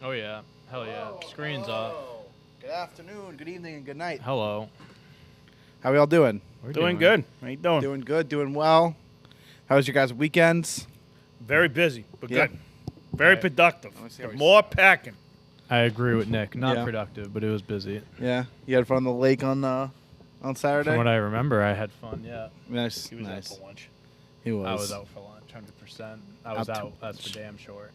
Oh, yeah. Hell yeah. Screen's off. Good afternoon, good evening, and good night. Hello. How we all doing? We're Doing good. How you doing? Doing good, doing well. How was your guys' weekends? Very busy, but Yeah. good. Very Right. productive. Let me see how we- More packing. I agree with Nick. Not Yeah. productive, but it was busy. Yeah, you had fun on the lake on Saturday. From what I remember, I had fun, yeah. Nice, He was nice. out for lunch. He was. I was out for lunch, 100%. I was Out to out. That's for damn sure.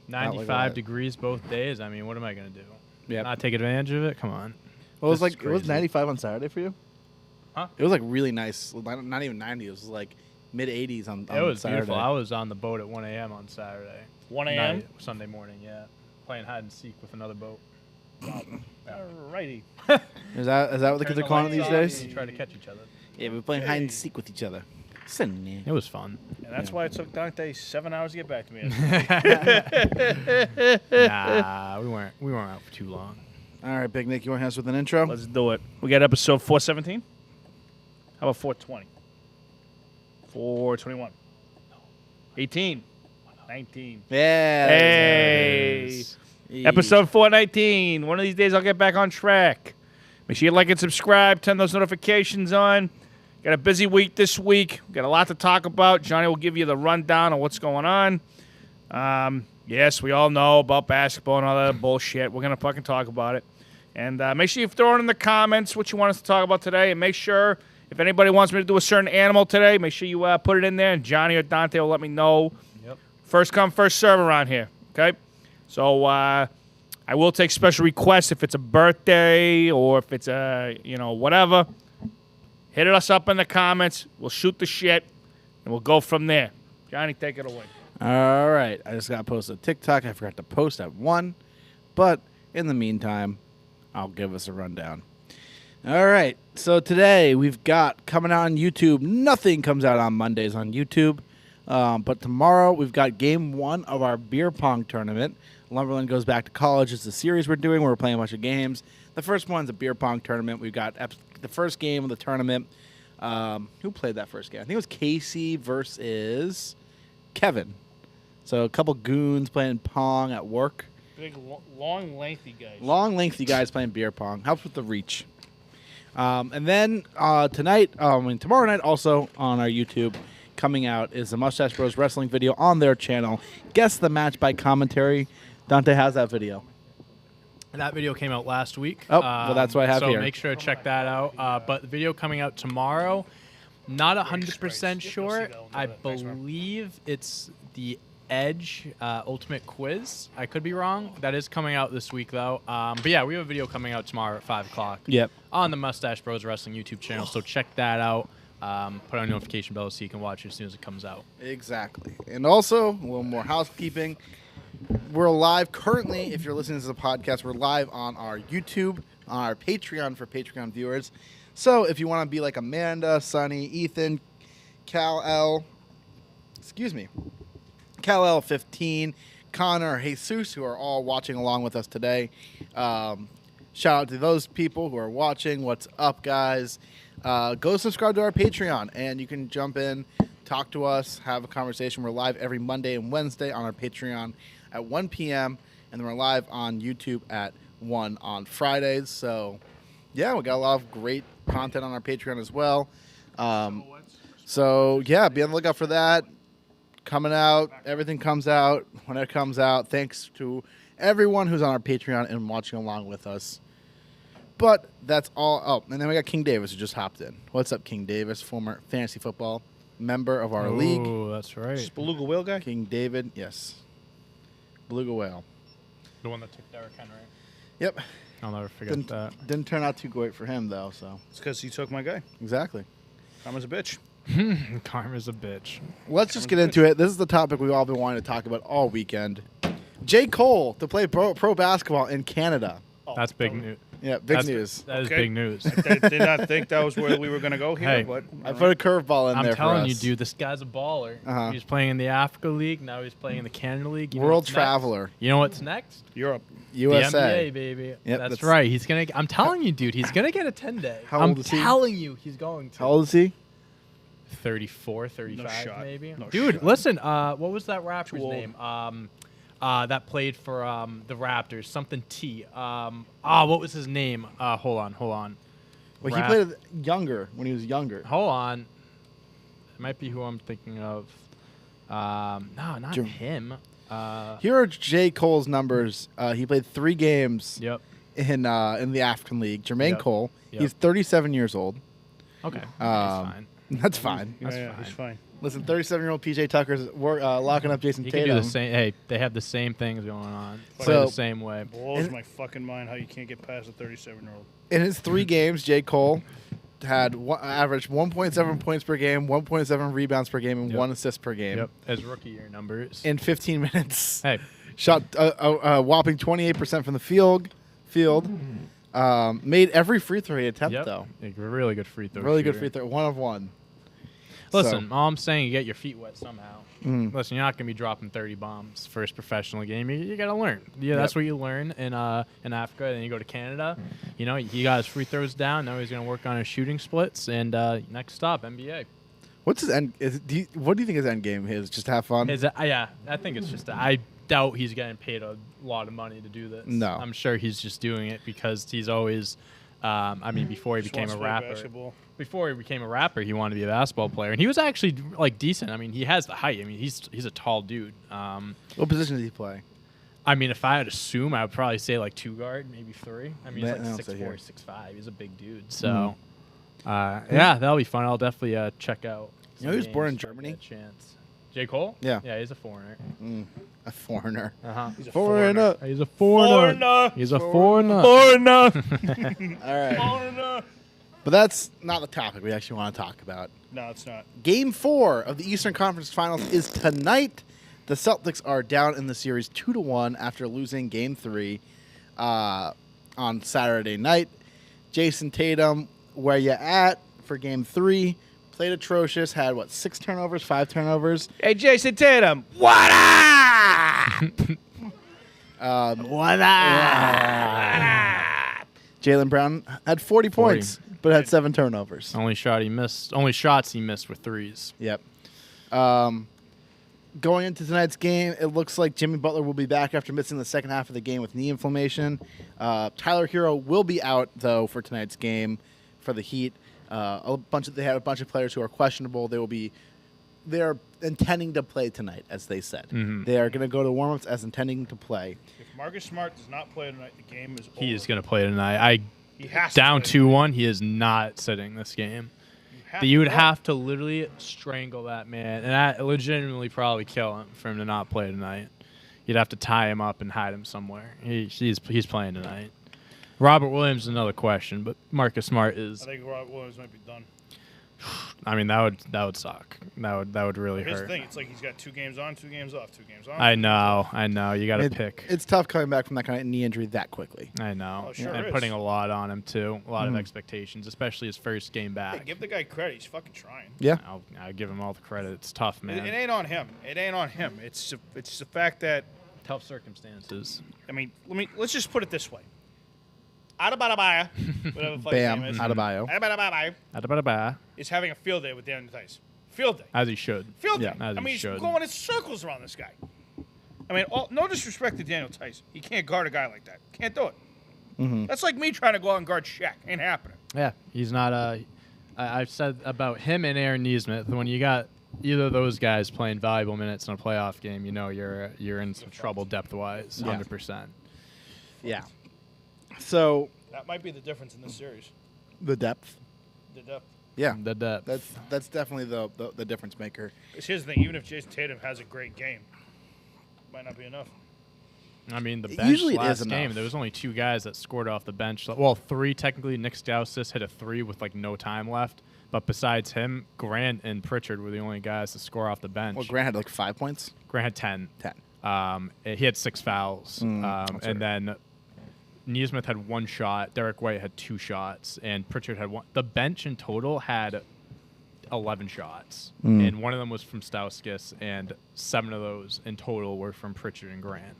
Not like 95 that. degrees both days. I mean, what am I going to do? Yeah. Not take advantage of it? Come on. Well, it was This is like it was crazy. 95 on Saturday for you. Huh? It was like really nice. Not even 90. It was like mid 80s on It was Saturday. beautiful. I was on the boat at 1 a.m. on Saturday. 1 a.m.? Night, Sunday morning, yeah. Playing hide and seek with another boat. Alrighty. Is that what the kids are calling it these days? We try to catch each other. Yeah, we're playing hide and seek with each other. It was fun. And that's why it took Dante 7 hours to get back to me. Nah, we weren't out for too long. All right, Big Nick, you want to hit us with an intro? Let's do it. We got episode 417. How about 420? 421. 18. 19. Yeah. Hey. Episode 419. One of these days I'll get back on track. Make sure you like and subscribe. Turn those notifications on. Got a busy week this week. Got a lot to talk about. Johnny will give you the rundown on what's going on. Yes, we all know about basketball and all that bullshit. We're going to fucking talk about it. And make sure you throw it in the comments what you want us to talk about today. And make sure if anybody wants me to do a certain animal today, make sure you put it in there. And Johnny or Dante will let me know. Yep. First come, first serve around here. Okay? So I will take special requests if it's a birthday or if it's a, whatever. Hit us up in the comments. We'll shoot the shit, and we'll go from there. Johnny, take it away. All right. I just got posted a TikTok. I forgot to post at 1. But in the meantime, I'll give us a rundown. All right. So today we've got coming out on YouTube. Nothing comes out on Mondays on YouTube. But tomorrow we've got game 1 of our beer pong tournament. Lumberland goes back to college. It's a series we're doing where we're playing a bunch of games. The first one's a beer pong tournament. We've got the first game of the tournament. Who played that first game? I think it was Casey versus Kevin. So a couple goons playing pong at work. Big, long, lengthy guys. Long, lengthy guys playing beer pong. Helps with the reach. And then tomorrow night also on our YouTube coming out is the Mustache Bros Wrestling video on their channel. Guess the match by commentary. Dante, how's that video? That video came out last week. Oh, well, that's what I have so here. So make sure to check that out. But the video coming out tomorrow, not 100% Christ. sure. You'll see I that. Thanks, man. believe it's the Edge Ultimate Quiz. I could be wrong. That is coming out this week, though. But yeah, we have a video coming out tomorrow at 5 o'clock. Yep. On the Mustache Bros Wrestling YouTube channel. So check that out. Put on a notification bell so you can watch it as soon as it comes out. Exactly. And also, a little more housekeeping. We're live currently, if you're listening to the podcast, we're live on our YouTube, on our Patreon for Patreon viewers. So if you want to be like Amanda, Sonny, Ethan, Cal-L 15, Connor, Jesus, who are all watching along with us today. Shout out to those people who are watching. What's up, guys? Go subscribe to our Patreon, and you can jump in, talk to us, have a conversation. We're live every Monday and Wednesday on our Patreon at 1 p.m., and then we're live on YouTube at 1 on Fridays. So, yeah, we got a lot of great content on our Patreon as well. So, yeah, be on the lookout for that. Coming out, everything comes out when it comes out. Thanks to everyone who's on our Patreon and watching along with us. But that's all. Oh, and then we got King Davis who just hopped in. What's up, King Davis, former fantasy football member of our league. Oh, that's right. Beluga Whale guy? King David, yes. Beluga Whale. The one that took Derrick Henry. Yep. I'll never forget that. Didn't turn out too great for him, though, so. It's because he took my guy. Exactly. Karma's a bitch. Karma's a bitch. Let's just get into it. This is the topic we've all been wanting to talk about all weekend. J. Cole to play pro basketball in Canada. That's big news. Yeah, big news. That is Okay. big news. I did not think that was where we were going to go here, Hey. but I put a curveball in I'm there for telling us. you, dude, this guy's a baller. Uh-huh. He's playing in the Africa League. Now he's playing in the Canada League. You know World what's traveler. Next? You know what's next? Europe. USA. The NBA, baby. Yep, that's that's- right. He's gonna. I'm telling you, dude. He's gonna get a 10-day. How I'm old is he? telling you, he's going to. How old is he? 34, 35, shot. maybe. No Dude, shot. listen. What was that rapper's Too old. name? that played for the Raptors. Something T. What was his name? Hold on. Well, he played younger when he was younger. Hold on. It might be who I'm thinking of. No, not him. Here are J. Cole's numbers. He played 3 games Yep. in the African League. Jermaine Yep. Cole. Yep. He's 37 years old. Okay. That's fine. That's fine. Yeah, That's he's fine. Listen, 37-year-old PJ Tucker's locking up Jason You can do Tatum. the same. Hey, they have the same things going on. Play So- the same way. Blows And- my fucking mind how you can't get past a 37-year-old. In his 3 games, J. Cole had averaged 1.7 points per game, 1.7 rebounds per game, and Yep. 1 assist per game. Yep. As rookie year numbers. In 15 minutes. Hey. Shot a whopping 28% from the field. Made every free throw he attempted, though. A really good free throw. Really good shooter. free throw. 1 of 1. Listen, all I'm saying, you get your feet wet somehow. Mm. Listen, you're not gonna be dropping 30 bombs first professional game. You gotta learn. Yeah, that's what you learn in Africa. Then you go to Canada. You know, he got his free throws down. Now he's gonna work on his shooting splits. And next stop, NBA. What's his end? What do you think his end game is? Just to have fun? Yeah, I think it's just. I doubt he's getting paid a lot of money to do this. No. I'm sure he's just doing it because he's always. Before he Just became wants a to play rapper. basketball. Before he became a rapper, he wanted to be a basketball player, and he was actually like decent. I mean, he has the height. I mean, he's a tall dude. What position does he play? I mean, if I had to assume, I would probably say like 2 guard, maybe 3. I mean, I he's don't like say 6'4", here. 6'5". He's a big dude. So, yeah, that'll be fun. I'll definitely check out. You know he was some born in games if I Germany? get a chance. J. Cole? Yeah. Yeah, he's a foreigner. A foreigner. He's a foreigner. He's a foreigner. Foreigner. He's a foreigner. Foreigner. All right. Foreigner. But that's not the topic we actually want to talk about. No, it's not. Game 4 of the Eastern Conference Finals is tonight. The Celtics are down in the series 2-1 after losing Game 3 on Saturday night. Jason Tatum, where you at for Game 3? Played atrocious. Had 6 turnovers, 5 turnovers. Hey, Jason Tatum. What up? What Jaylen Brown had 40 points, but had 7 turnovers. Only shots he missed were threes. Yep. Going into tonight's game, it looks like Jimmy Butler will be back after missing the second half of the game with knee inflammation. Tyler Hero will be out though for tonight's game for the Heat. They had a bunch of players who are questionable. They're intending to play tonight, as they said. Mhm. They are going to go to warmups as intending to play. If Marcus Smart does not play tonight, the game is over. He is going to play tonight. He has Down to play 2-1, he is not sitting this game. You would have to literally strangle that man, and that legitimately probably kill him for him to not play tonight. You'd have to tie him up and hide him somewhere. He's playing tonight. Robert Williams is another question, but Marcus Smart is. I think Robert Williams might be done. I mean, that would suck. That would really Here's the hurt. thing: it's like he's got 2 games on, 2 games off, 2 games on. I know. You got to It- pick. It's tough coming back from that kind of knee injury that quickly. I know, Oh, sure and is. putting a lot on him too. A lot of expectations, especially his first game Hey, back. give the guy credit. He's fucking trying. Yeah. I'll give him all the credit. It's tough, man. It ain't on him. It ain't on him. It's the fact that Tough circumstances. I mean, let's just put it this way. Adebayo, whatever the fuck Bam. his name is. Adebayo. Adebayo Adabadaba, is having a field day with Daniel Tice. Field day. as he should. Field Yeah. day. As I he mean, he's should. going in circles around this guy. I mean, no disrespect to Daniel Tice. He can't guard a guy like that. Can't do it. That's like me trying to go out and guard Shaq. Ain't happening. Yeah, he's not. I've said about him and Aaron Nesmith. When you got either of those guys playing valuable minutes in a playoff game, you know you're in some trouble depth wise, 100%. Yeah. So That might be the difference in this series. the depth. The depth. Yeah. The depth. That's definitely the difference maker. Because here's the thing: even if Jason Tatum has a great game, might not be enough. I mean, the bench Usually it last is game, enough. there was only 2 guys that scored off the bench. Well, 3 technically. Nick Stauskas hit a 3 with no time left. But besides him, Grant and Pritchard were the only guys to score off the bench. Well, Grant had 5 points. Grant had 10. 10. He had 6 fouls. that's right. And then Nesmith had 1 shot. Derek White had 2 shots. And Pritchard had 1. The bench in total had 11 shots. And one of them was from Stauskas. And 7 of those in total were from Pritchard and Grant.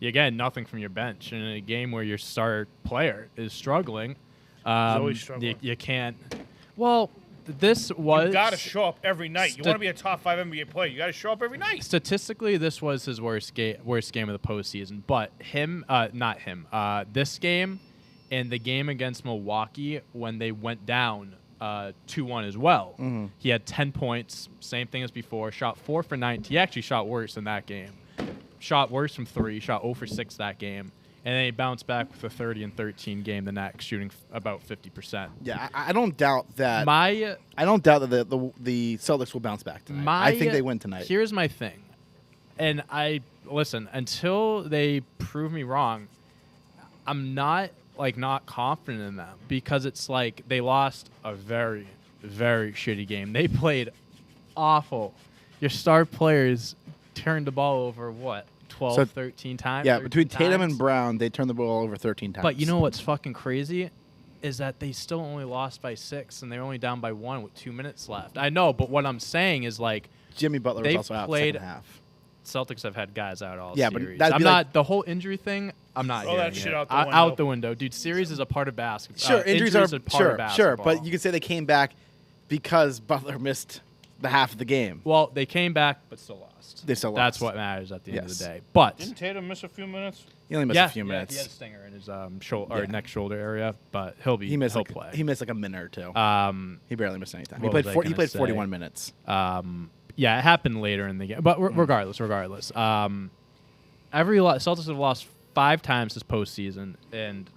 You get nothing from your bench. And in a game where your star player is struggling, always struggling. you can't. Well, this was You got to show up every night. You Sta- want to be a top 5 NBA player. You got to show up every night. statistically, this was his worst game of the postseason. But this game and the game against Milwaukee when they went down 2-1 as well. He had 10 points, same thing as before. Shot 4 for 9. He actually shot worse in that game. Shot worse from 3. Shot 0 for 6 that game. And then he bounced back with a 30-13 game the next, shooting about 50%. Yeah, I don't doubt that. I don't doubt that the Celtics will bounce back tonight. I think they win tonight. Here's my thing. And listen, until they prove me wrong, I'm not confident in them because it's like they lost a very, very shitty game. They played awful. Your star players turned the ball over, 12, 13 times? Yeah, 13 between Tatum times? and Brown, they turned the ball over 13 times. But you know what's fucking crazy? Is that they still only lost by 6 and they're only down by 1 with 2 minutes left. I know, but what I'm saying is like Jimmy Butler was they've also out played- second half. Celtics have had guys out all Yeah, but series. that'd I'm be not like- the whole injury thing. I'm not Throw that hearing shit it. out the Out window. the window, dude. Series is a part of basketball. Sure, injuries are a part of sure, basketball. but you could say they came back because Butler missed the half of the game. well, they came back, but still lost. They still That's lost. what matters at the end of Yes. the day. But Didn't Tatum miss a few minutes? He only missed yeah, a few he minutes. had a stinger in his shoulder or Yeah. neck shoulder area, but he'll He missed he'll like play. he missed like a minute or two. He barely missed any time. He what played was I he gonna played say? 41 minutes. Yeah, it happened later in the game. But regardless. Celtics have lost 5 times this postseason, and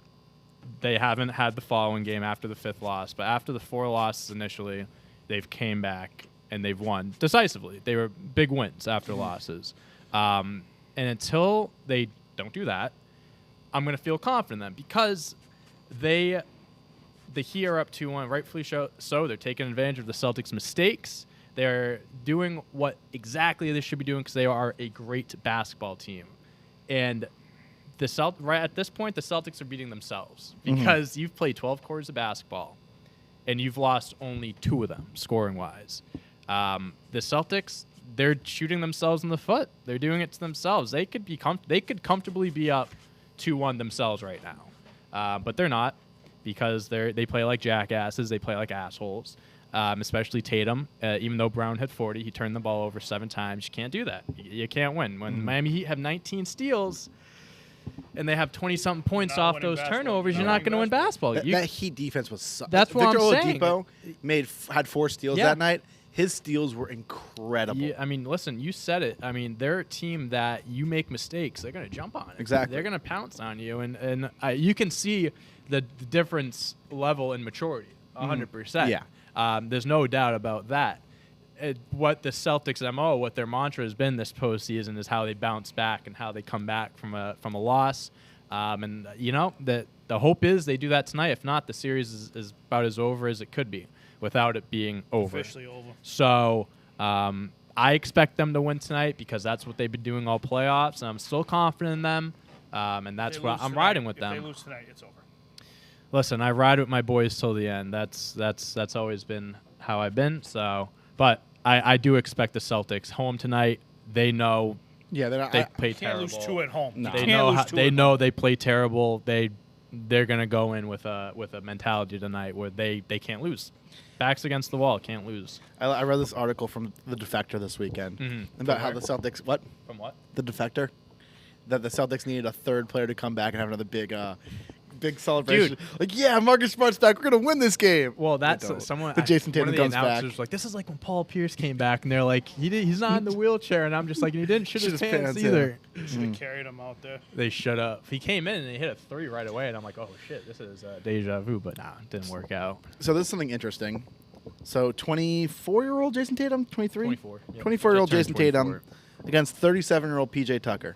they haven't had the following game after the 5th loss. But after the 4 losses initially, they've came back and they've won decisively. They were big wins after losses. And until they don't do that, I'm going to feel confident in them because the Heat are up 2-1, rightfully so. They're taking advantage of the Celtics' mistakes. They're doing what exactly they should be doing because they are a great basketball team. And right at this point, the Celtics are beating themselves because you've played 12 quarters of basketball and you've lost only 2 of them scoring-wise. The Celtics, they're shooting themselves in the foot. They're doing it to themselves. They could comfortably be up 2-1 themselves right now, but they're not because they play like jackasses. They play like assholes. Especially Tatum. Even though Brown had 40, he turned the ball over 7 times. You can't do that. You can't win. When Miami Heat have 19 steals and they have 20-something points Not off winning those basketball. turnovers, Not you're not winning going to win basketball. That Heat defense was. That's what Victor I'm saying. Oladipo had 4 steals Yeah. that night. His steals were incredible. Yeah, I mean, listen, you said it. I mean, they're a team that you make mistakes, they're going to jump on it. Exactly. They're going to pounce on you, and you can see the difference level in maturity, 100%. Yeah. There's no doubt about that. What the Celtics' MO, what their mantra has been this postseason is how they bounce back and how they come back from a loss. And the hope is they do that tonight. If not, the series is about as over as it could be without it being over. Officially over. So I expect them to win tonight because that's what they've been doing all playoffs, and I'm still confident in them. And that's If they what lose I'm tonight- riding with if them. they lose tonight, it's over. Listen, I ride with my boys till the end. That's always been how I've been. So, but I do expect the Celtics home tonight. They know Yeah, they're not. they I- play You can't terrible. lose 2 at home. No. You They can't know lose how, 2 they at know home. they play terrible. They're gonna go in with a mentality tonight where they can't lose. Backs against the wall, can't lose. I read this article from the Defector this weekend about how the Celtics. What? From what? The Defector. That the Celtics needed a 3rd player to come back and have another big celebration. Dude. Like, yeah, Marcus Smart's back. We're gonna win this game. Well, They that's don't. someone. But Jason Tatum one of the comes back. announcers was like, "This is like when Paul Pierce came back," and they're like, "He's not in the wheelchair," and I'm just like, "And he didn't shit his pants yeah. either." Should have carried him out there. They shut up. He came in and he hit a 3 right away, and I'm like, "Oh shit, this is deja vu." But nah, it didn't work out. So this is something interesting. So 24-year-old Jason Tatum, 23? 24. Yeah. 24-year-old Just Jason turned Tatum 24. against 37-year-old PJ Tucker.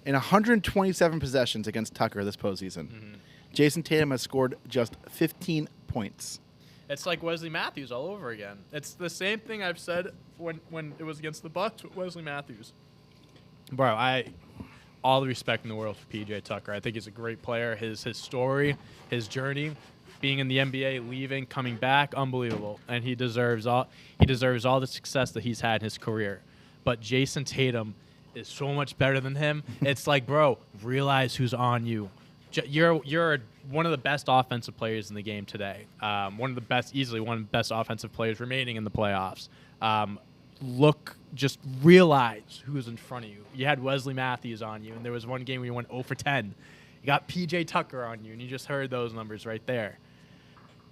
In 127 possessions against Tucker this postseason, Jason Tatum has scored just 15 points. It's like Wesley Matthews all over again. It's the same thing I've said when it was against the Bucks with Wesley Matthews. Bro, all the respect in the world for PJ Tucker. I think he's a great player. His story, his journey, being in the NBA, leaving, coming back, unbelievable. And he deserves all the success that he's had in his career. But Jason Tatum is so much better than him. It's like, bro, realize who's on you. You're one of the best offensive players in the game today. Easily one of the best offensive players remaining in the playoffs. Just realize who's in front of you. You had Wesley Matthews on you, and there was one game where you went 0 for 10. You got PJ Tucker on you, and you just heard those numbers right there.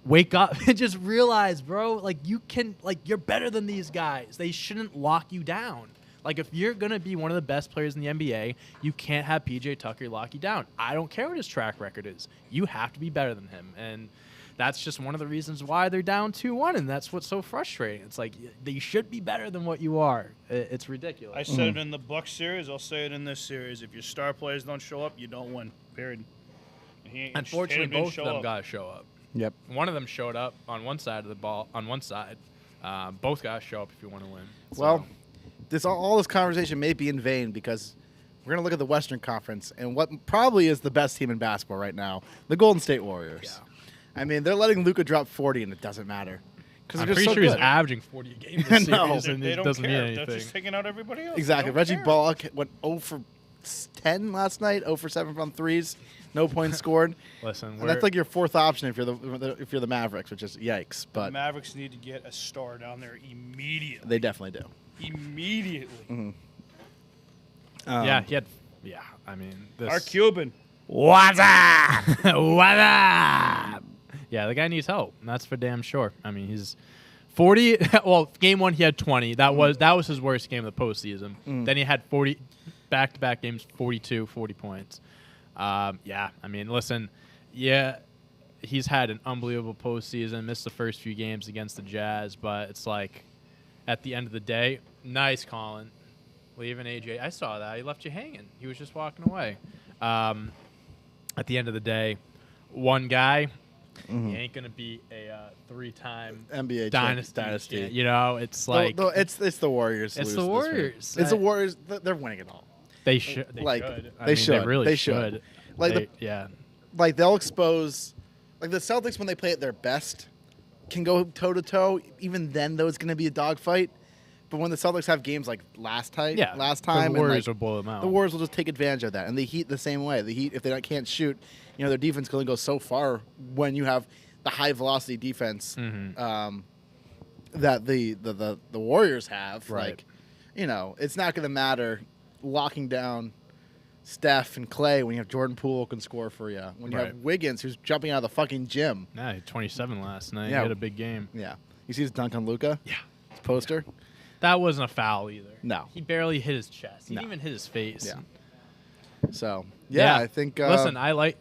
Wake up and just realize, bro, like you're better than these guys. They shouldn't lock you down. Like, if you're going to be one of the best players in the NBA, you can't have PJ Tucker lock you down. I don't care what his track record is. You have to be better than him. And that's just one of the reasons why they're down 2-1, and that's what's so frustrating. It's like, they should be better than what you are. It's ridiculous. I said it in the Bucks series. I'll say it in this series. If your star players don't show up, you don't win, period. Unfortunately, both of them got to show up. Yep. One of them showed up on one side of the ball, on one side. Both got to show up if you want to win. Well, all this conversation may be in vain because we're going to look at the Western Conference and what probably is the best team in basketball right now, the Golden State Warriors. Yeah. I mean, they're letting Luka drop 40, and it doesn't matter. I'm pretty sure he's averaging 40 a game this series, and they it don't doesn't mean care. anything. That's just taking out everybody else. Exactly. Reggie Bullock went 0 for 10 last night, 0 for 7 from threes, no points scored. Listen, and that's like your fourth option if you're the Mavericks, which is yikes. But the Mavericks need to get a star down there immediately. They definitely do. Immediately. Mm-hmm. I mean, this. Our Cuban. What's up? What up? Yeah, the guy needs help, and that's for damn sure. I mean, he's 40. Well, game one he had 20. That was his worst game of the postseason. Then he had 40 back-to-back games, 42, 40 points. I mean, listen, he's had an unbelievable postseason. Missed the first few games against the Jazz, but it's like, at the end of the day, nice, Colin. Leaving AJ. I saw that. He left you hanging. He was just walking away. At the end of the day, one guy, he ain't going to be a three-time NBA dynasty. You know, it's like... it's the Warriors. It's the Warriors. It's the Warriors. They're winning it all. They should. They really should. Like, they'll expose... Like, the Celtics, when they play at their best, can go toe-to-toe. Even then, though, it's going to be a dogfight. But when the Celtics have games like last time, the Warriors will blow them out. The Warriors will just take advantage of that, and the Heat the same way. The Heat, if they can't shoot, their defense can only go so far when you have the high velocity defense that the Warriors have. Right. Like, it's not going to matter locking down Steph and Clay when you have Jordan Poole who can score for you. When you have Wiggins who's jumping out of the fucking gym. Nah, he had 27 last night. Yeah. He had a big game. Yeah. You see his dunk on Luka? Yeah. His poster? That wasn't a foul either. No. He barely hit his chest. He didn't even hit his face. Yeah. So, I think... listen, I like...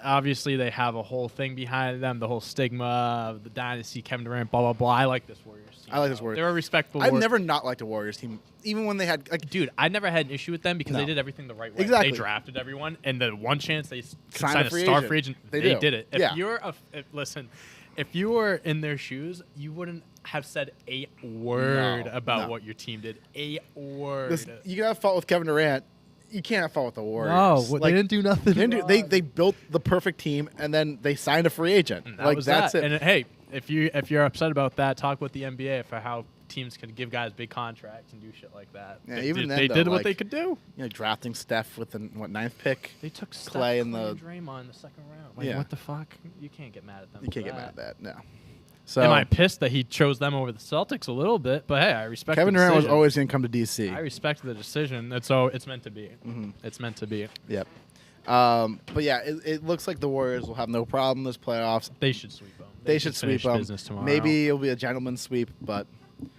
obviously, they have a whole thing behind them, the whole stigma of the dynasty, Kevin Durant, blah, blah, blah. I like this Warriors team. I like this Warriors. They're a respectable... I've never not liked a Warriors team, even when they had... Dude, I never had an issue with them because they did everything the right way. Exactly. They drafted everyone, and the one chance they could sign a free star agent. free agent, They did it. Yeah. Listen, if you were in their shoes, you wouldn't have said a word about what your team did. A word. You can have fault with Kevin Durant. You can't have fault with the Warriors. No, they didn't do nothing. They built the perfect team, and then they signed a free agent. That's it. And hey, if you're upset about that, talk with the NBA for how teams can give guys big contracts and do shit like that. Yeah, they did what they could do. Drafting Steph with the ninth pick. They took Clay and Draymond in the second round. What the fuck? You can't get mad at them. You can't get mad at that. No. So am I pissed that he chose them over the Celtics a little bit? But hey, I respect. Kevin the Durant was decision. always going to come to DC. I respect the decision. It's meant to be. It's meant to be. Yep. But yeah, it looks like the Warriors will have no problem this playoffs. They should sweep them. They should sweep them. Maybe it'll be a gentleman's sweep, but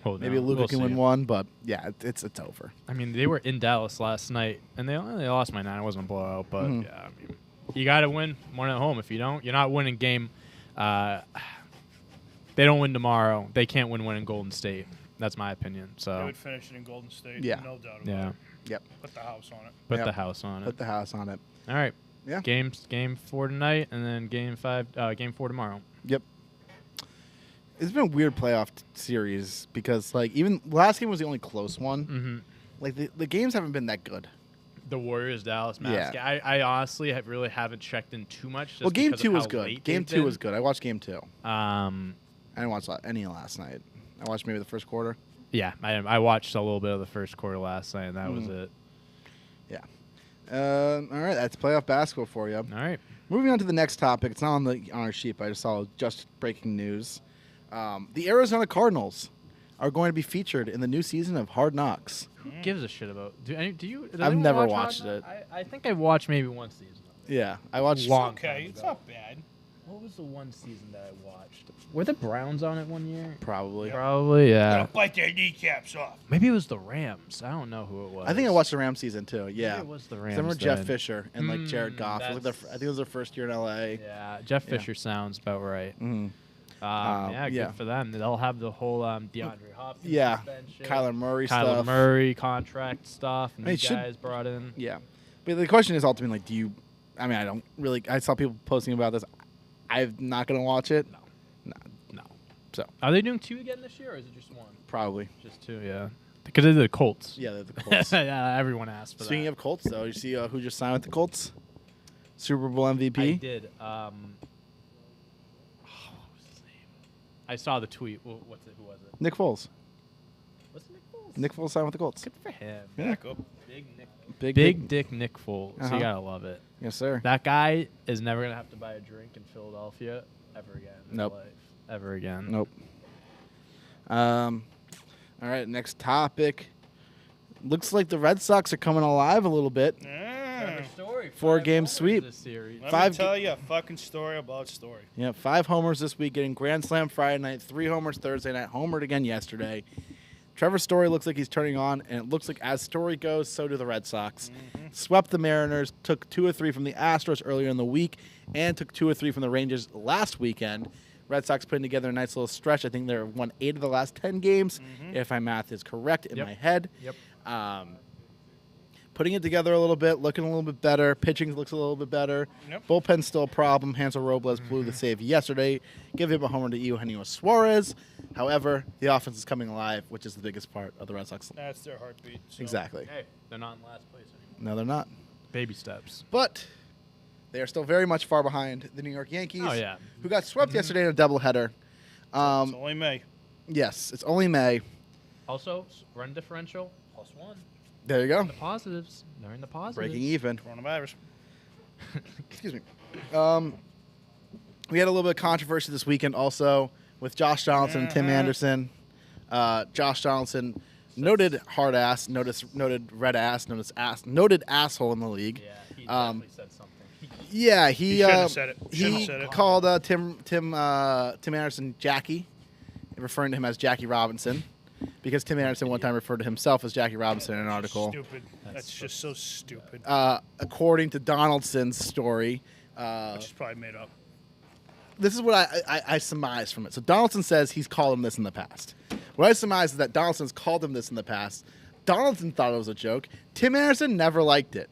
maybe Luka can win one. But yeah, it's over. I mean, they were in Dallas last night, and they lost by 9. It wasn't a blowout, but yeah, I mean, you got to win one at home. If you don't, you're not winning game. They don't win tomorrow. They can't win one in Golden State. That's my opinion. So they would finish it in Golden State. Yeah. No doubt about it. Yep. Put the house on it. Put the house on it. Put the house on it. All right. Yeah. Game 4 tonight, and then game 4 tomorrow. Yep. It's been a weird playoff series because even last game was the only close one. Mm-hmm. Like the games haven't been that good. The Warriors Dallas Mavs. Yeah. I honestly really haven't checked in too much. Well, game 2 was good. Game 2 was good. I watched game 2. I didn't watch any last night. I watched maybe the first quarter. Yeah, I watched a little bit of the first quarter last night, and that was it. Yeah. All right, that's playoff basketball for you. All right. Moving on to the next topic. It's not on our sheet, but I just saw just breaking news. The Arizona Cardinals are going to be featured in the new season of Hard Knocks. Who gives a shit about? Do you? Does I've anyone never watch watched Hard Knocks? I think I watched maybe one season. Of it. Yeah, I watched. Long Okay, time it's ago. not bad. What was the one season that I watched? Were the Browns on it one year? Probably. Probably, yeah. Gotta bite their kneecaps off. Maybe it was the Rams. I don't know who it was. I think I watched the Rams season too. Maybe Yeah. it was the 'Cause Rams. I remember Jeff then. Fisher and like Jared Goff. It was like I think it was their first year in LA. Yeah, Jeff Yeah. Fisher sounds about right. Mhm. Yeah, good yeah. for them. They'll have the whole DeAndre Hopkins Yeah. suspension, Kyler Murray Kyler stuff. Murray contract stuff, and I mean, these should- guys brought in. Yeah. But the question is ultimately, do you? I mean, I don't really. I saw people posting about this. I'm not gonna watch it. No. So Are they doing 2 again this year, or is it just 1? probably. Just 2, yeah. Because they're the Colts. Yeah, they're the Colts. Yeah, everyone asked for Speaking that. of Colts, though, you see who just signed with the Colts? Super Bowl MVP. I did. What was his name? I saw the tweet. Who was it? Nick Foles. Was it Nick Foles? Nick Foles signed with the Colts. Good for him. Yeah. Back up. Big Nick. Big Big Dick Nick Foles. Uh-huh. You gotta love it. Yes, sir. That guy is never gonna have to buy a drink in Philadelphia ever again. In Nope. his life. Ever again. Nope. All right, next topic. Looks like the Red Sox are coming alive a little bit. Story. 4-game sweep. This series. Let Five me tell you a fucking story about story. Yeah, 5 homers this week, getting grand slam Friday night, 3 homers Thursday night, homered again yesterday. Trevor Story looks like he's turning on, and it looks like as Story goes, so do the Red Sox. Swept the Mariners, took 2 or 3 from the Astros earlier in the week, and took 2 or 3 from the Rangers last weekend. Red Sox putting together a nice little stretch. I think they've won 8 of the last 10 games, if my math is correct in Yep. my head. Yep. Putting it together a little bit, looking a little bit better. Pitching looks a little bit better. Yep. Bullpen's still a problem. Hansel Robles blew the save yesterday, giving up a homer to Eugenio Suarez. However, the offense is coming alive, which is the biggest part of the Red Sox. That's their heartbeat. So. Exactly. Hey, they're not in last place anymore. No, they're not. Baby steps. But they are still very much far behind the New York Yankees, Oh yeah. who got swept yesterday in a doubleheader. It's only May. Yes, it's only May. Also, run differential +1. There you go. The positives. They're in the positives. Breaking even. Coronavirus. Excuse me. We had a little bit of controversy this weekend also with Josh Donaldson and Tim Anderson. Josh Donaldson, noted hard ass, noted red ass, noted asshole in the league. Yeah, he Um, definitely said something. Yeah, He shouldn't have said it. Shouldn't he have said it. called Tim Anderson Jackie, referring to him as Jackie Robinson, because Tim Anderson one time referred to himself as Jackie Robinson in an article. Stupid. That's just so stupid. According to Donaldson's story, Which is probably made up. this is what I surmise from it. So Donaldson says he's called him this in the past. What I surmise is that Donaldson's called him this in the past. Donaldson thought it was a joke. Tim Anderson never liked it.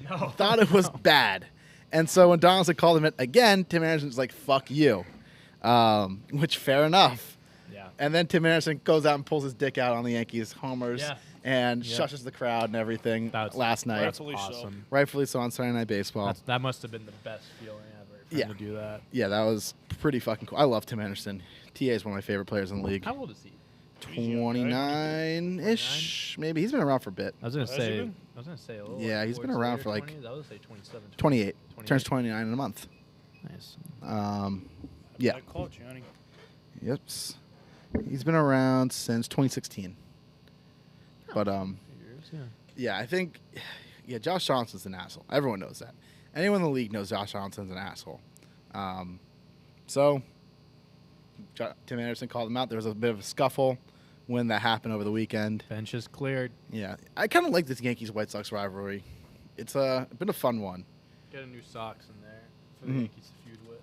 No. Thought it was bad. And so when Donaldson called him it again, Tim Anderson's like, fuck you. Which, fair enough. Yeah. And then Tim Anderson goes out and pulls his dick out on the Yankees homers Yeah. and Yeah. shushes the crowd and everything That's last night. Rightfully so. awesome. Rightfully so on Sunday Night Baseball. That must have been the best feeling ever for him to do that. Yeah, that was pretty fucking cool. I love Tim Anderson. TA is one of my favorite players in the league. How old is he? 29-ish, maybe. He's been around for a bit. I was gonna Has he say. been? I was gonna say a little. Yeah, he's been around for, like, 20s. I was gonna say 27. 28. Turns 28. 29 in a month. Nice. Yeah. I called Johnny. Yep. He's been around since 2016. But Years, yeah. yeah, I think Josh Johnson's an asshole. Everyone knows that. Anyone in the league knows Josh Johnson's an asshole. So Tim Anderson called him out. There was a bit of a scuffle when that happened over the weekend. Bench is cleared. Yeah, I kind of like this Yankees-White Sox rivalry. It's been a fun one. Get a new socks in there for the Mhm. Yankees to feud with.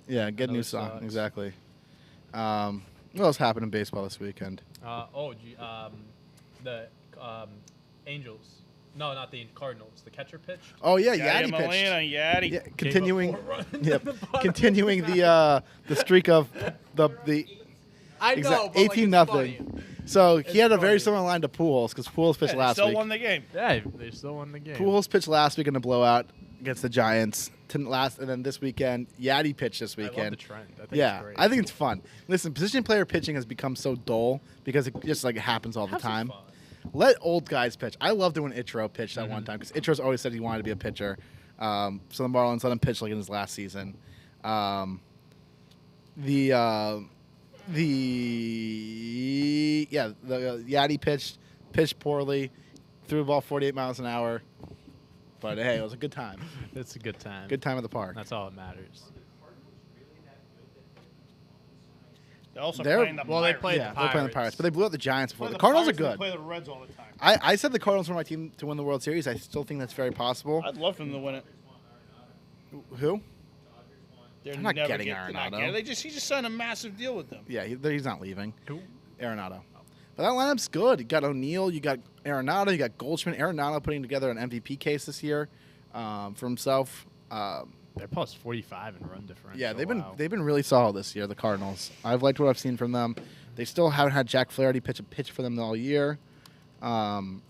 Yeah, good Another new song. Sox. Exactly. What else happened in baseball this weekend? The Angels. No, not the Cardinals. The catcher pitch. Oh yeah, Yadi Yadi pitched. Molina, Yadi. Yeah, continuing. Gave up 4 runs Yep, in the bottom continuing of the the streak of the I know, exact but 18 like, nothing. it's funny. So he It's had a very funny. similar line to Pujols because Pujols pitched Yeah, they last still week. won the game. Yeah, they still won the game. Pujols pitched last week in a blowout against the Giants. And then this weekend, Yadi pitched this I love weekend. the trend. I think Yeah, it's great. I think it's fun. Listen, position player pitching has become so dull because it just like happens all the Have some time. fun. Let old guys pitch. I loved it when Ichiro pitched that one time because Ichiro's always said he wanted to be a pitcher. So the Marlins let him pitch like in his last season. The Yadi pitched poorly, threw the ball 48 miles an hour. But hey, it was a good time. It's a good time. Good time at the park. That's all that matters. They're also They're- playing the well, they Pirates. played Yeah, the they're playing the Pirates. Pirates, but they blew out the Giants before. Play The Cardinals are Pirates, good. they play the Reds all the time. I said the Cardinals were my team to win the World Series. I still think that's very possible. I'd love for them to win it. Who? They're not never getting they're not Arenado. getting- he just signed a massive deal with them. Yeah, he's not leaving. Who? Arenado. But that lineup's good. You got O'Neill, you got Arenado, you got Goldschmidt. Arenado putting together an MVP case this year for himself. They're plus 45 in run differential. Yeah, Wow. they've been really solid this year. The Cardinals. I've liked what I've seen from them. They still haven't had Jack Flaherty pitch for them all year, and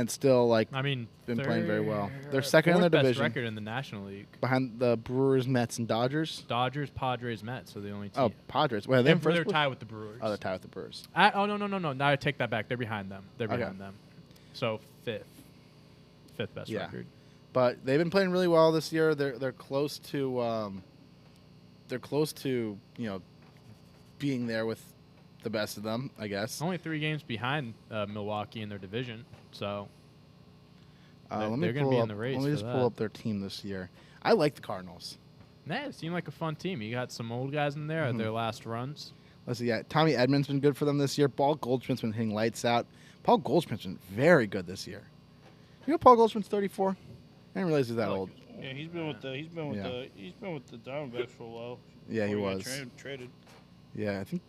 still I mean, been playing very well. They're they're second in their fourth best division. record in the National League. behind the Brewers, Mets, and Dodgers. Dodgers, Padres, Mets are the only team. Oh, Padres. Wait, are they in they're first place? tied with the Brewers. Oh, they're tied with the Brewers. No. Now I take that back. They're behind them. They're Okay. behind them. So fifth best Yeah. record. But they've been playing really well this year. They're close to being there with the best of them, I guess. Only 3 games behind Milwaukee in their division. So Let me they're gonna pull be in up. the race Let me for just that. pull up their team this year. I like the Cardinals. it seemed like a fun team. You got some old guys in there at their last runs. Let's see. Yeah, Tommy Edmonds been good for them this year. Paul Goldschmidt's been hitting lights out. Paul Goldschmidt's been very good this year. You know Paul Goldschmidt's 34. I didn't realize he was that old. Yeah, he's been with the Diamondbacks for a while. Yeah, he before was. got traded. Yeah, I think.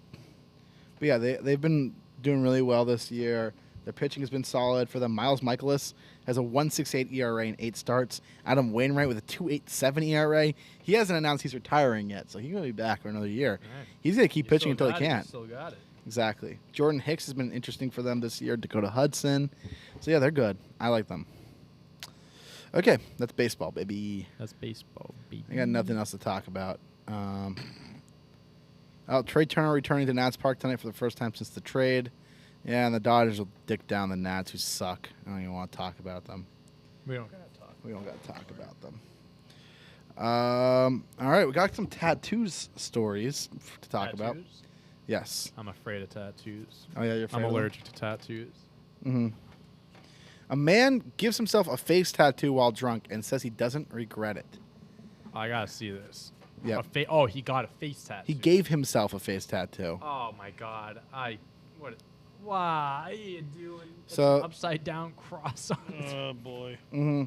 But yeah, they've been doing really well this year. Their pitching has been solid for them. Miles Michaelis has a 1.68 ERA in 8 starts. Adam Wainwright with a 2.87 ERA. He hasn't announced he's retiring yet, so he's going to be back for another year. Right. He's going to keep pitching until he Still can't. got it. Exactly. Jordan Hicks has been interesting for them this year. Dakota Hudson. So yeah, they're good. I like them. Okay, that's baseball, baby. That's baseball, baby. I got nothing else to talk about. Trey Turner returning to Nats Park tonight for the first time since the trade. Yeah, and the Dodgers will dick down the Nats, who suck. I don't even want to talk about them. We don't gotta talk. We don't got to talk about them. All right, we got some tattoos stories to talk about. Tattoos? Yes. I'm afraid of tattoos. Oh yeah, you're. I'm allergic to tattoos. Mm-hmm. A man gives himself a face tattoo while drunk and says he doesn't regret it. I gotta see this. Yeah. He got a face tattoo. He gave himself a face tattoo. Oh my god. Why are you doing? It's So- an upside down cross on it. Oh boy. Mm-hmm.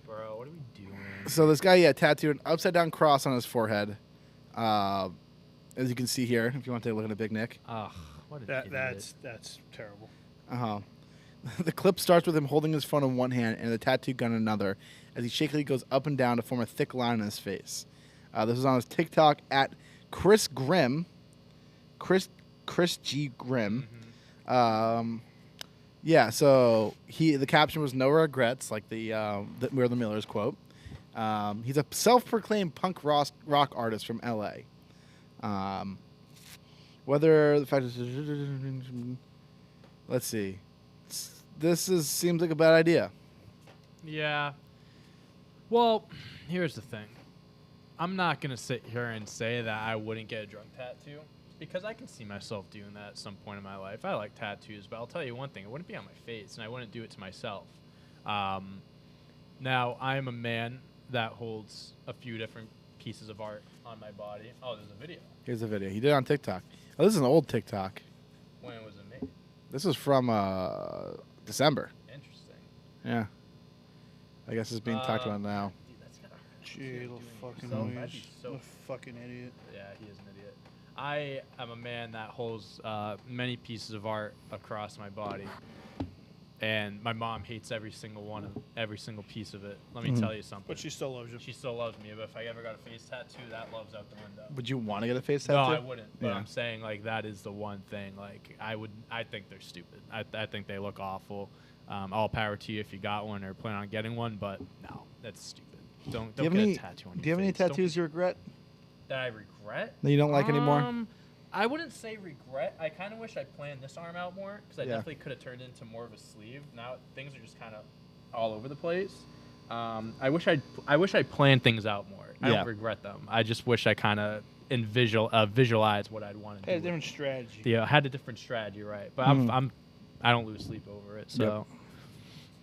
Bro, what are we doing? So this guy, tattooed an upside down cross on his forehead. As you can see here, if you want to take a look at a Big Nick. Ugh, what an idiot. That's terrible. Uh-huh. The clip starts with him holding his phone in one hand and the tattoo gun in another as he shakily goes up and down to form a thick line on his face. This is on his TikTok at Chris Grimm. Chris G. Grimm. Yeah, so the caption was no regrets, like the We're the Millers quote. He's a self-proclaimed punk rock artist from L.A. Whether the fact is, let's see, seems like a bad idea. Yeah. Well, here's the thing. I'm not going to sit here and say that I wouldn't get a drunk tattoo because I can see myself doing that at some point in my life. I like tattoos, but I'll tell you one thing. It wouldn't be on my face, and I wouldn't do it to myself. Now, I'm a man that holds a few different pieces of art on my body. Oh, there's a video. Here's the video. He did it on TikTok. Oh, this is an old TikTok. When was it made? This is from December. Interesting. Yeah. I guess it's being talked about now. Dude, that's gotta hurt. Gee, little fucking So- noise. that'd be so- Little fucking idiot. Yeah, he is an idiot. I am a man that holds many pieces of art across my body, and my mom hates every single piece of it. Let me tell you something. But she still loves you. She still loves me, but if I ever got a face tattoo, that love's out the window. Would you want to get a face No, tattoo? I wouldn't. But Yeah. I'm saying like that is the one thing. Like I think they're stupid. I think they look awful. All power to you if you got one or plan on getting one, but no, that's stupid. Don't Do you have get any, a tattoo on your do you have any face. Don't- tattoos you regret that I regret? that you don't like anymore? I wouldn't say regret. I kind of wish I planned this arm out more because I Yeah. definitely could have turned into more of a sleeve. Now things are just kind of all over the place. I wish I planned things out more. I Yeah. don't regret them. I just wish I kind of visualized what I'd want to Had a do. different strategy. Yeah, had a different strategy, right? But I don't lose sleep over it. So, Yep.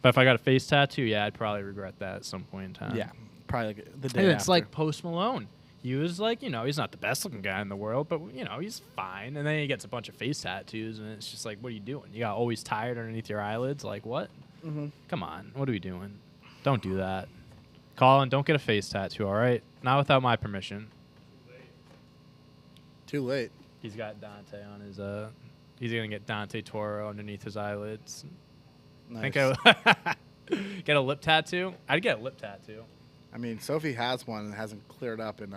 but if I got a face tattoo, yeah, I'd probably regret that at some point in time. Yeah, probably like the day And after. it's like Post Malone. He was like, he's not the best looking guy in the world, but he's fine. And then he gets a bunch of face tattoos, and it's just like, what are you doing? You got always tired underneath your eyelids. Like what? Mhm. Come on, what are we doing? Don't do that. Colin, don't get a face tattoo. All right, not without my permission. Too late. He's got Dante on his. He's gonna get Dante Toro underneath his eyelids. Nice. Think I get a lip tattoo. I'd get a lip tattoo. I mean, Sophie has one and it hasn't cleared up in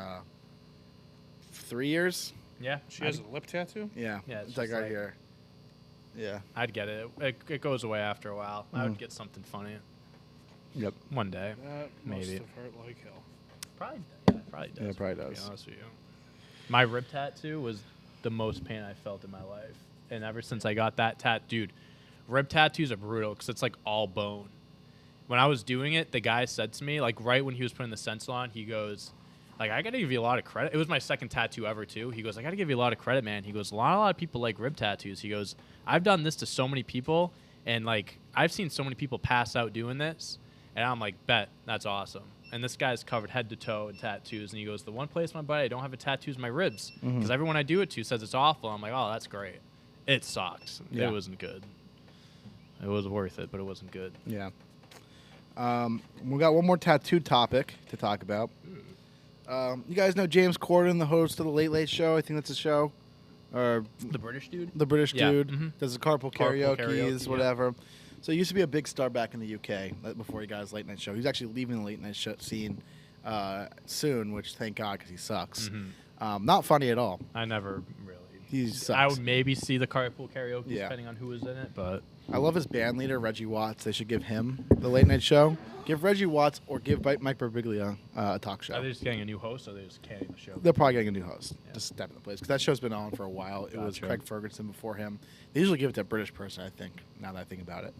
3 years. Yeah, She has a lip tattoo? Yeah, Yeah, it's it's like just right like- here. Yeah. I'd get it. It goes away after a while. I would get something funny Yep. one day. That Maybe. must have hurt like hell. Probably does. Yeah, it probably to be does. honest with you. My rib tattoo was the most pain I felt in my life, and ever since I got that dude, rib tattoos are brutal because it's like all bone. When I was doing it, the guy said to me, like right when he was putting the stencil on, he goes, like, I gotta give you a lot of credit. It was my second tattoo ever too. He goes, I gotta give you a lot of credit, man. He goes, a lot of people like rib tattoos. He goes, I've done this to so many people, and like I've seen so many people pass out doing this, and I'm like, bet, that's awesome. And this guy's covered head to toe in tattoos, and he goes, the one place on my body I don't have a tattoo is my ribs, because everyone I do it to says it's awful. I'm like, oh, that's great. It sucked. Yeah. It wasn't good. It was worth it, but it wasn't good. Yeah. We got one more tattoo topic to talk about. You guys know James Corden, the host of the Late Late Show. I think that's a show. Or The British dude? the British Yeah, dude. mhm. Does the carpool Carpool karaoke, karaoke, yeah. whatever. So he used to be a big star back in the UK before he got his late night show. He's actually leaving the late night show scene soon, which thank God because he sucks. Not funny at all. I never really. He sucks. I would maybe see the carpool karaoke Yeah. depending on who was in it, but I love his band leader, Reggie Watts. They should give him the late night show. Give Reggie Watts or give Mike Birbiglia a talk show. are they just getting a new host or are they just canning the show? They're probably getting a new host. Yeah. Just step in the place because that show's been on for a while. It was Gotcha. Craig Ferguson before him. They usually give it to a British person, I think. Now that I think about it,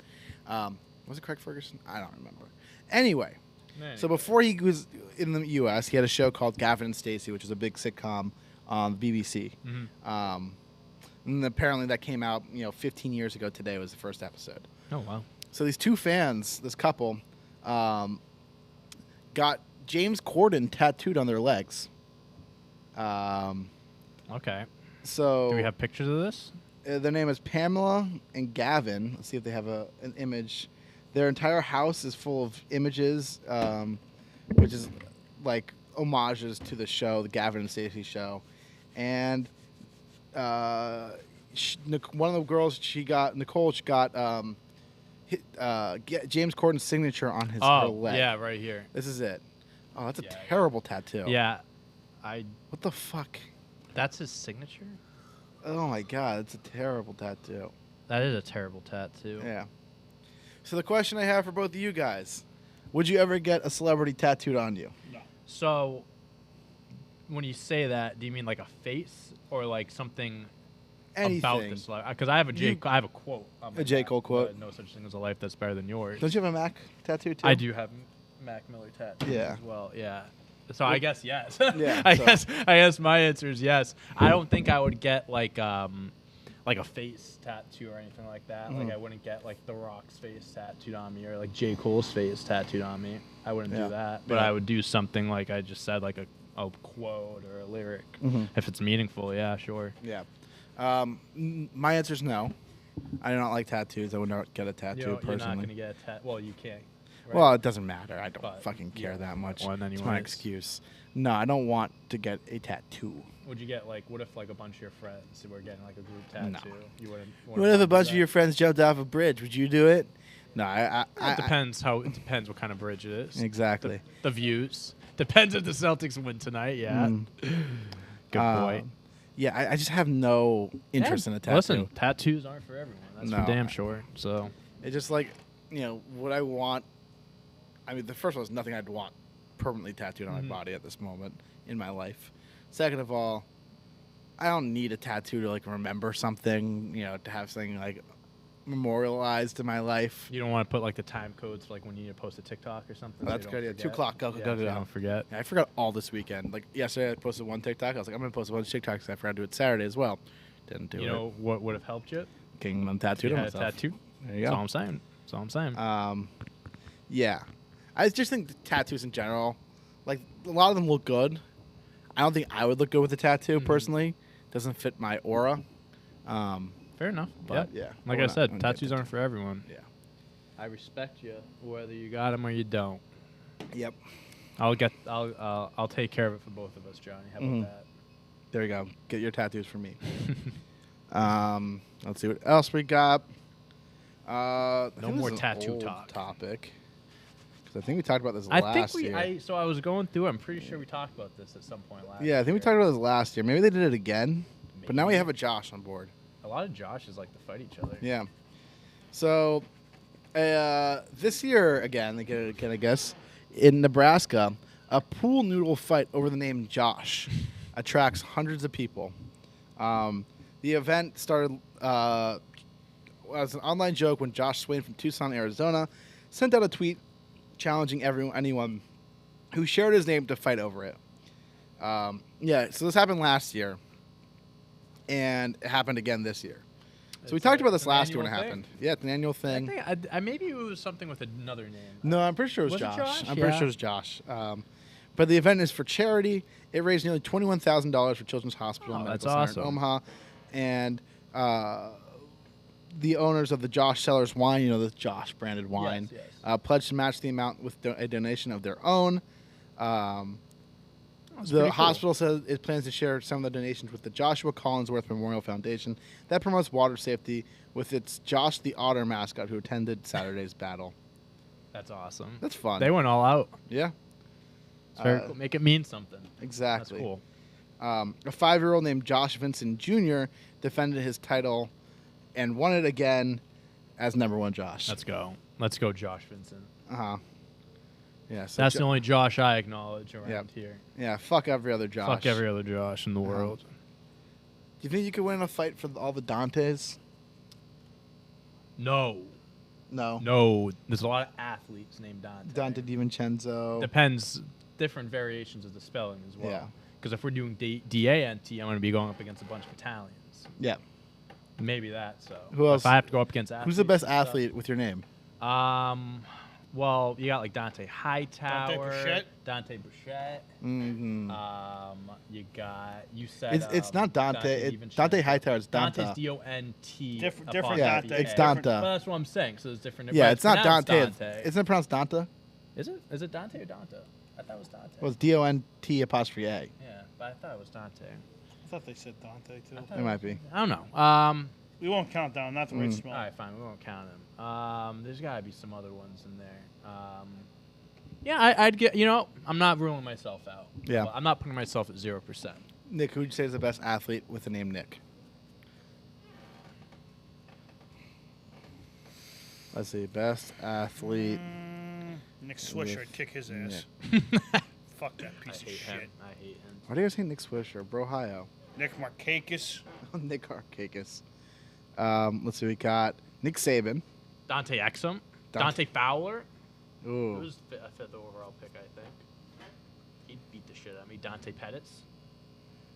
was it Craig Ferguson? I don't remember. Anyway, so before he was in the U.S., he had a show called Gavin and Stacey, which is a big sitcom on BBC. And apparently that came out, 15 years ago today was the first episode. Oh wow. So these two fans, this couple, got James Corden tattooed on their legs. Okay. So Do we have pictures of this? their name is Pamela and Gavin. Let's see if they have an image. Their entire house is full of images, which is like homages to the show, the Gavin and Stacey show. And one of the girls, Nicole, she got James Corden's signature on her Oh, leg. yeah, right here. This is it. Oh, that's a Yeah, yeah. terrible tattoo. Yeah, What the fuck? that's his signature. Oh my god, it's a terrible tattoo. That is a terrible tattoo. Yeah. So the question I have for both of you guys: would you ever get a celebrity tattooed on you? So, when you say that, do you mean like a face or like something about Anything. this life? Because I have I have a quote. On my A J. back, Cole quote. No such thing as a life that's better than yours. Don't you have a Mac tattoo too? I do have Mac Miller tattoos Yeah. as well. Yeah. So I guess yes. Yeah, I so- guess my answer is yes. I don't think I would get like a face tattoo or anything like that. Like Mhm. I wouldn't get like The Rock's face tattooed on me or like J. Cole's face tattooed on me. I wouldn't Yeah. do that. But Yeah. I would do something like I just said, like a quote or a lyric. Mhm. If it's meaningful, yeah, sure. Yeah. My answer is no. I do not like tattoos. I would not get a tattoo You're not personally. gonna get a tattoo. Well, you can't. right? Well, it doesn't matter. I don't But fucking care you that don't much. want one It's my anyways. excuse. No, I don't want to get a tattoo. Would you get like? What if like a bunch of your friends were getting like a group No. tattoo? You wouldn't. What if a bunch of your friends jumped off a bridge? Would you do it? No, It depends it depends what kind of bridge it is. Exactly. The views depends if the Celtics win tonight. Yeah. Mm. Good point. Yeah, I just have no interest in a tattoo. Listen, tattoos aren't for everyone. That's No. for damn sure. So It's just like, what I want. I mean, the first one is nothing I'd want permanently tattooed on Mhm. my body at this moment in my life. Second of all, I don't need a tattoo to like remember something, to have something like memorialized in my life. You don't want to put like the time codes for like when you need to post a TikTok or something. That's so good. you Yeah, don't 2 o'clock. Go, forget. go, Yeah, go, so you go. don't forget. Yeah, I forgot all this weekend. Like yesterday, I posted one TikTok. I was like, I'm gonna post a bunch of TikToks. I forgot to do it Saturday as well. Didn't do it. You know what would have helped you? Kingdom tattooed You on had a myself. tattoo. There you That's go. all I'm saying. That's all I'm saying. Yeah, I just think the tattoos in general, like a lot of them look good. I don't think I would look good with a tattoo personally. Doesn't fit my aura. Fair enough. But yeah, like we're I not said, gonna get tattoos into- aren't for everyone. Yeah. I respect you whether you got them or you don't. Yep. I'll take care of it for both of us, Johnny. How about Mhm. that? There you go. Get your tattoos for me. Let's see what else we got. I think this more is an tattoo old talk. topic. Because I think we talked about this I last think year. So I was going through. I'm pretty sure we talked about this at some point last. Yeah, I think we year. talked about this last year. Maybe they did it again. But now we Maybe. have a Josh on board. A lot of Joshes like to fight each other. Yeah. So, this year again, I guess, in Nebraska, a pool noodle fight over the name Josh attracts hundreds of people. The event started as an online joke when Josh Swain from Tucson, Arizona, sent out a tweet challenging anyone who shared his name to fight over it. Yeah, so this happened last year, and it happened again this year. So we It's talked a- about this it's an last year when it annual thing. happened. Yeah, it's an annual I thing. think maybe it was something with another name. No, I'm pretty sure it was Was it Josh. Josh? I'm pretty Yeah. sure it was Josh. But the event is for charity. It raised nearly $21,000 for Children's Hospital and Oh, Medical that's Center awesome. in Omaha. And the owners of the Josh Cellars wine, the Josh branded wine, yes. pledged to match the amount with a donation of their own. That's The pretty cool. hospital says it plans to share some of the donations with the Joshua Collinsworth Memorial Foundation that promotes water safety with its Josh the Otter mascot who attended Saturday's battle. That's awesome. That's fun. They went all out. Yeah, It's very Uh, cool. Make it mean something. exactly. That's cool. A 5-year-old named Josh Vincent Jr. defended his title and won it again as #1 Josh. Let's go. Let's go, Josh Vincent. Uh-huh. Yeah, so That's the only Josh I acknowledge around Yep. here. Yeah, fuck every other Josh. Fuck every other Josh in the Uh-huh. world. Do you think you could win a fight for all the Dantes? No. No. No. There's a lot of athletes named Dante. Dante DiVincenzo. Depends. Different variations of the spelling as well. Yeah. Because if we're doing D-A-N-T, I'm going to be going up against a bunch of Italians. Yeah. Maybe that, so. Who else? If I have to go up against athletes. Who's the best and stuff- athlete with your name? Well, you got like Dante Hightower. Bichette? Dante Bichette. Mm-hmm. You said It's not Dante. DiVincenzo. Dante Hightower. It's Dante. Dante's D-O-N-T. Different apostrophe Yeah, Dante. A. it's Dante. Well, that's what I'm saying. So it's different. Yeah, but it's not pronounced Dante. Dante. Isn't it pronounced Dante? Is it? Is it Dante or Dante? I thought it was Dante. Well, it's DONT apostrophe A. Yeah, but I thought it was Dante. I thought they said Dante too. It might be. I don't know. We won't count down. Not the right Mm. spell. All right, fine. We won't count them. There's got to be some other ones in there. Yeah, I'd get. I'm not ruling myself out. Yeah. I'm not putting myself at 0%. Nick, who would you say is the best athlete with the name Nick? Let's see. Best athlete. Nick Swisher, I'd kick his ass. Nick. Fuck that I piece of hate shit. him. I hate him. Why do you guys say Nick Swisher? Brohio. Nick Markakis. Nick Arkakis. Let's see. We got Nick Saban. Dante Exum. Dante- Dante Fowler. It Ooh. was a fifth overall pick, I think. He'd beat the shit out of me. Dante Pettis.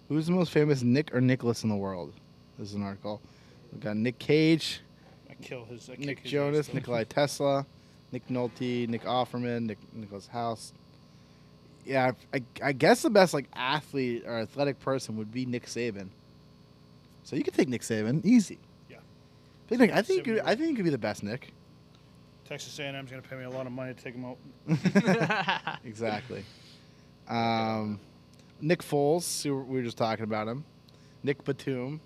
Who's the most famous Nick or Nicholas in the world? This is an article. We got Nick Cage, I kill his. I kick Nick his Jonas, ass. Nikolai Tesla, Nick Nolte, Nick Offerman, Nicholas House. Yeah, I guess the best athlete or athletic person would be Nick Saban. So you could take Nick Saban, easy. Yeah. Big Nick, I think Saban. I think you could be the best Nick. Texas A&M's gonna pay me a lot of money to take him out. Exactly. Nick Foles, who we were just talking about him. Nick Batum.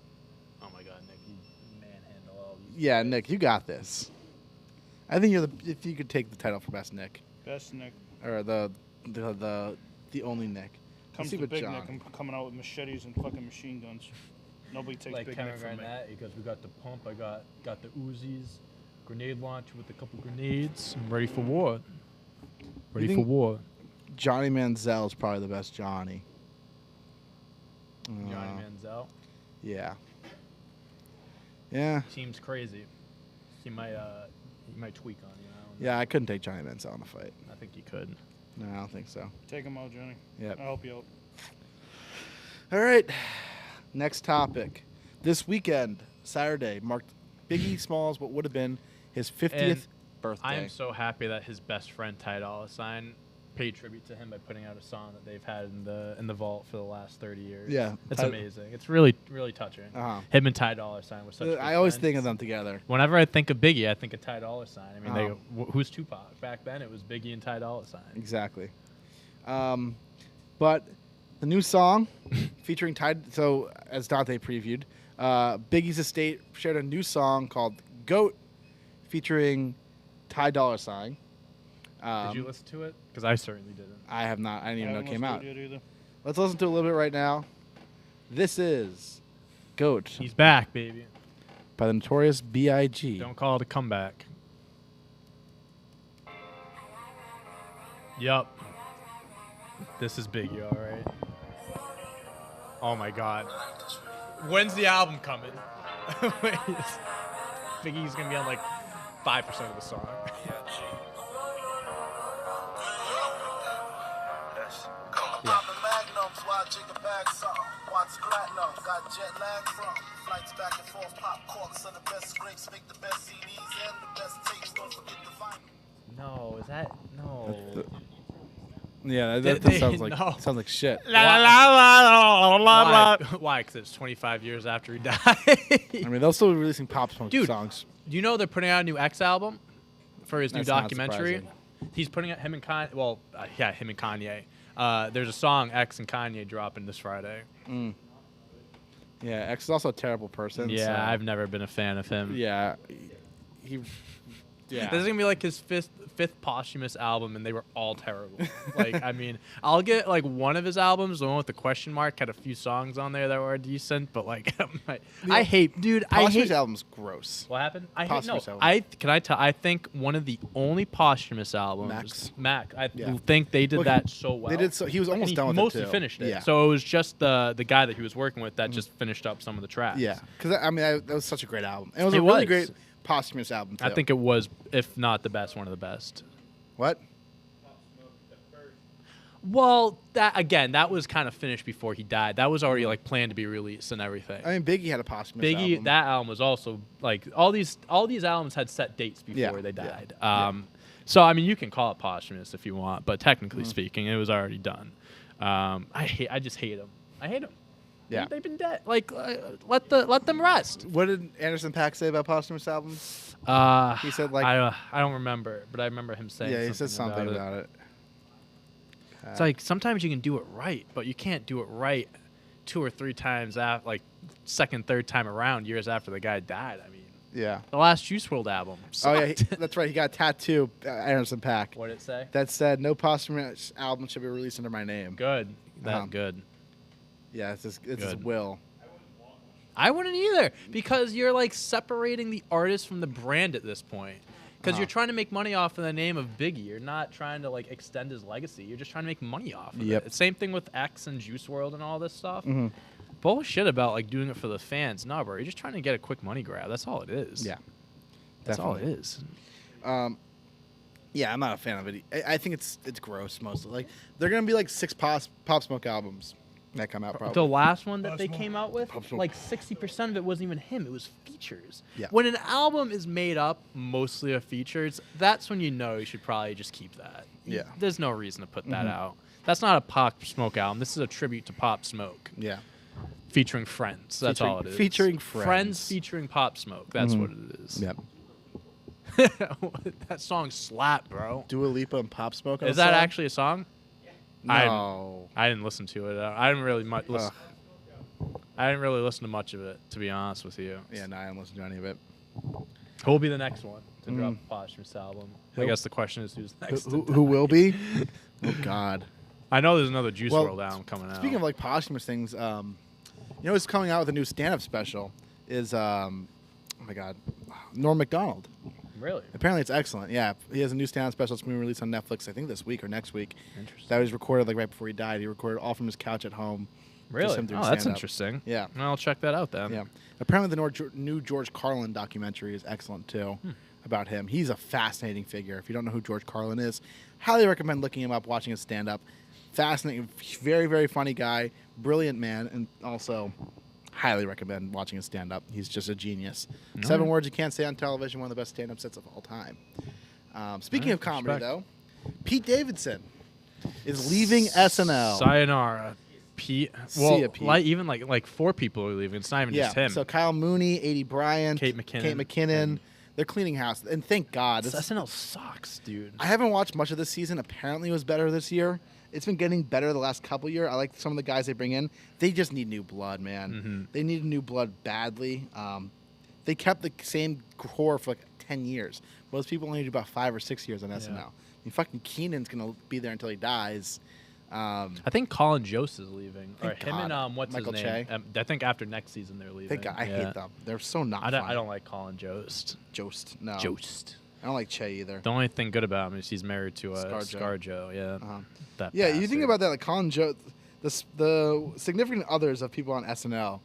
Oh my God, Nick, you manhandle all these. Yeah, guys. Nick, you got this. I think if you could take the title for best Nick, Best Nick. or the only Nick. Let's Comes see to what Big John. Nick. I'm coming out with machetes and fucking machine guns. Nobody takes Like Big Kevin Nick from me. Garnett, because we got the pump. I got the Uzis, grenade launcher with a couple grenades. I'm ready for war. Ready for think- war. Johnny Manziel is probably the best Johnny. Johnny Manziel. Yeah. Yeah. Seems crazy. He might tweak on you. I don't know. Yeah, I couldn't take Johnny Manziel in a fight. I think he could. No, I don't think so. Take him out, Johnny. Yep. I'll help you out. All right. Next topic. This weekend, Saturday, marked Biggie Smalls what would have been his 50th And birthday. I am so happy that his best friend Ty Dolla $ign paid tribute to him by putting out a song that they've had in the vault for the last 30 years. Yeah. It's Ty- amazing. It's really really touching. Uh-huh. Him and Ty Dolla $ign were such. I good always friends. think of them together. Whenever I think of Biggie, I think of Ty Dolla $ign. I mean, Oh. who's Tupac? Back then, it was Biggie and Ty Dolla $ign. Exactly. But the new song featuring Ty, so as Dante previewed, Biggie's estate shared a new song called "Goat," featuring Ty Dolla $ign. Did you listen to it? Because I certainly didn't. I have not. I didn't even know it came out. Either. Let's listen to it a little bit right now. This is "Goat" He's back, baby. by the Notorious B.I.G. Don't call it a comeback. Yup. This is Biggie, all right. Oh my God. When's the album coming? Biggie's gonna be on like 5% of the song. Poppin' magnums while jigger bag some. Watch platinum, got jet lag from. Flights back and forth, pop corks on the best scrapes, make the best CDs and the best tapes. Don't forget the vinyl. No, is that no? Yeah, They- that sounds like no. sounds like shit. Why? Why? Because it's 25 years after he died. I mean, they'll still be releasing Pop Smoke Dude. songs. Do you know they're putting out a new X album for his new That's not documentary? surprising. He's putting out him and Kanye. Well, him and Kanye. There's a song X and Kanye dropping this Friday. Yeah, X is also a terrible person. Yeah, so- I've never been a fan of him. Yeah, he. Yeah. This is gonna be like his fifth posthumous album, and they were all terrible. Like, I mean, I'll get like one of his albums, the one with the question mark, had a few songs on there that were decent, but like, I hate, dude. I Posthumous hate. album's gross. What happened? I hate. No, Posthumous album. I think one of the only posthumous albums. Max. I Yeah. think they did Look, that so well. They did so. He was And almost he done with mostly it too. finished it. Yeah. So it was just the guy that he was working with that just finished up some of the tracks. Yeah, because I mean that was such a great album. And it was It a really was. great posthumous album too. I think it was, if not the best, one of the best. What? Well, that was kind of finished before he died. That was already like planned to be released and everything. I mean, Biggie had a posthumous Biggie, album. that album was also like all these albums had set dates before Yeah, they yeah, died. So I mean, you can call it posthumous if you want, but technically speaking, it was already done. I just hate them. I hate them. Yeah. They've been dead. Like let them rest. What did Anderson .Paak say about posthumous albums? He said, like- I don't remember, but I remember him saying. Yeah, he said something it. about it. It's like sometimes you can do it right, but you can't do it right 2 or 3 times after, like second, third time around, years after the guy died. I mean, Yeah. the last Juice WRLD album. Oh yeah, sucked. that's right. He got a tattoo, Anderson .Paak, What did it say? that said, "No posthumous album should be released under my name." Good. That Good. good. Yeah, it's his Good. will. I wouldn't either, because you're like separating the artist from the brand at this point. Because you're trying to make money off of the name of Biggie. You're not trying to like extend his legacy. You're just trying to make money off of Yep. it. Same thing with X and Juice WRLD and all this stuff. Mhm. Bullshit about like doing it for the fans. No, bro. You're just trying to get a quick money grab. That's all it is. Yeah, That's all it definitely. is. Yeah, I'm not a fan of it. I think it's gross mostly. Like they're gonna be like 6 Pop Smoke albums that come out probably. The last one that they came out with, Pop Smoke. like 60% of it wasn't even him. It was features. Yeah. When an album is made up mostly of features, that's when you know you should probably just keep that. Yeah. There's no reason to put that out. That's not a Pop Smoke album. This is a tribute to Pop Smoke Yeah. featuring Friends. That's all it is. Featuring Friends. featuring Pop Smoke. That's what it is. Yep. That song slap, bro. Dua Lipa and Pop Smoke. on Is a that song? actually a song? No. I didn't listen to it. I didn't really listen. I didn't really listen to much of it, to be honest with you. Yeah, no, I didn't listen to any of it. Who will be the next one to drop a posthumous album? I Who? guess the question is who's next. Who will be? Oh God. I know there's another Juice Well, WRLD album coming out. Speaking of like posthumous things, you know what's coming out with a new stand-up special is oh my God, Norm Macdonald. really? Apparently it's excellent. Yeah, he has a new stand-up special. It's going to be released on Netflix, I think this week or next week. Interesting. That was recorded like right before he died. He recorded all from his couch at home, Really? him doing Oh, that's stand-up. interesting. Yeah. Well, I'll check that out then. Yeah. Apparently, the new George Carlin documentary is excellent too about him. He's a fascinating figure. If you don't know who George Carlin is, highly recommend looking him up, watching his stand up. Fascinating, very, very funny guy, brilliant man, and also highly recommend watching his stand up. He's just a genius. 7 words you can't say on television, one of the best stand up sets of all time. Speaking of comedy, respect. though, Pete Davidson is leaving SNL. Sayonara, Pete. See Well, ya, Pete. like 4 people are leaving. It's not even Yeah, just him. so Kyle Mooney, A.D. Bryant, Kate McKinnon. and they're cleaning house. And thank God. This This- SNL sucks, dude. I haven't watched much of this season. Apparently, it was better this year. It's been getting better the last couple years. I like some of the guys they bring in. They just need new blood, man. Mhm. They need new blood badly. They kept the same core for like 10 years. Most people only do about 5 or 6 years on SNL. I mean, fucking Keenan's gonna be there until he dies. I think Colin Jost is leaving. Or Thank him and God. what's Michael his name? Che. I think after next season they're leaving. Thank God. I Yeah. hate them. They're so not I fun. don't like Colin Jost. Jost. No. Jost. I don't like Che either. The only thing good about him is he's married to ScarJo. ScarJo. Yeah. Uh-huh. That Yeah, you think bastard. about that, like Colin Jost, the significant others of people on SNL,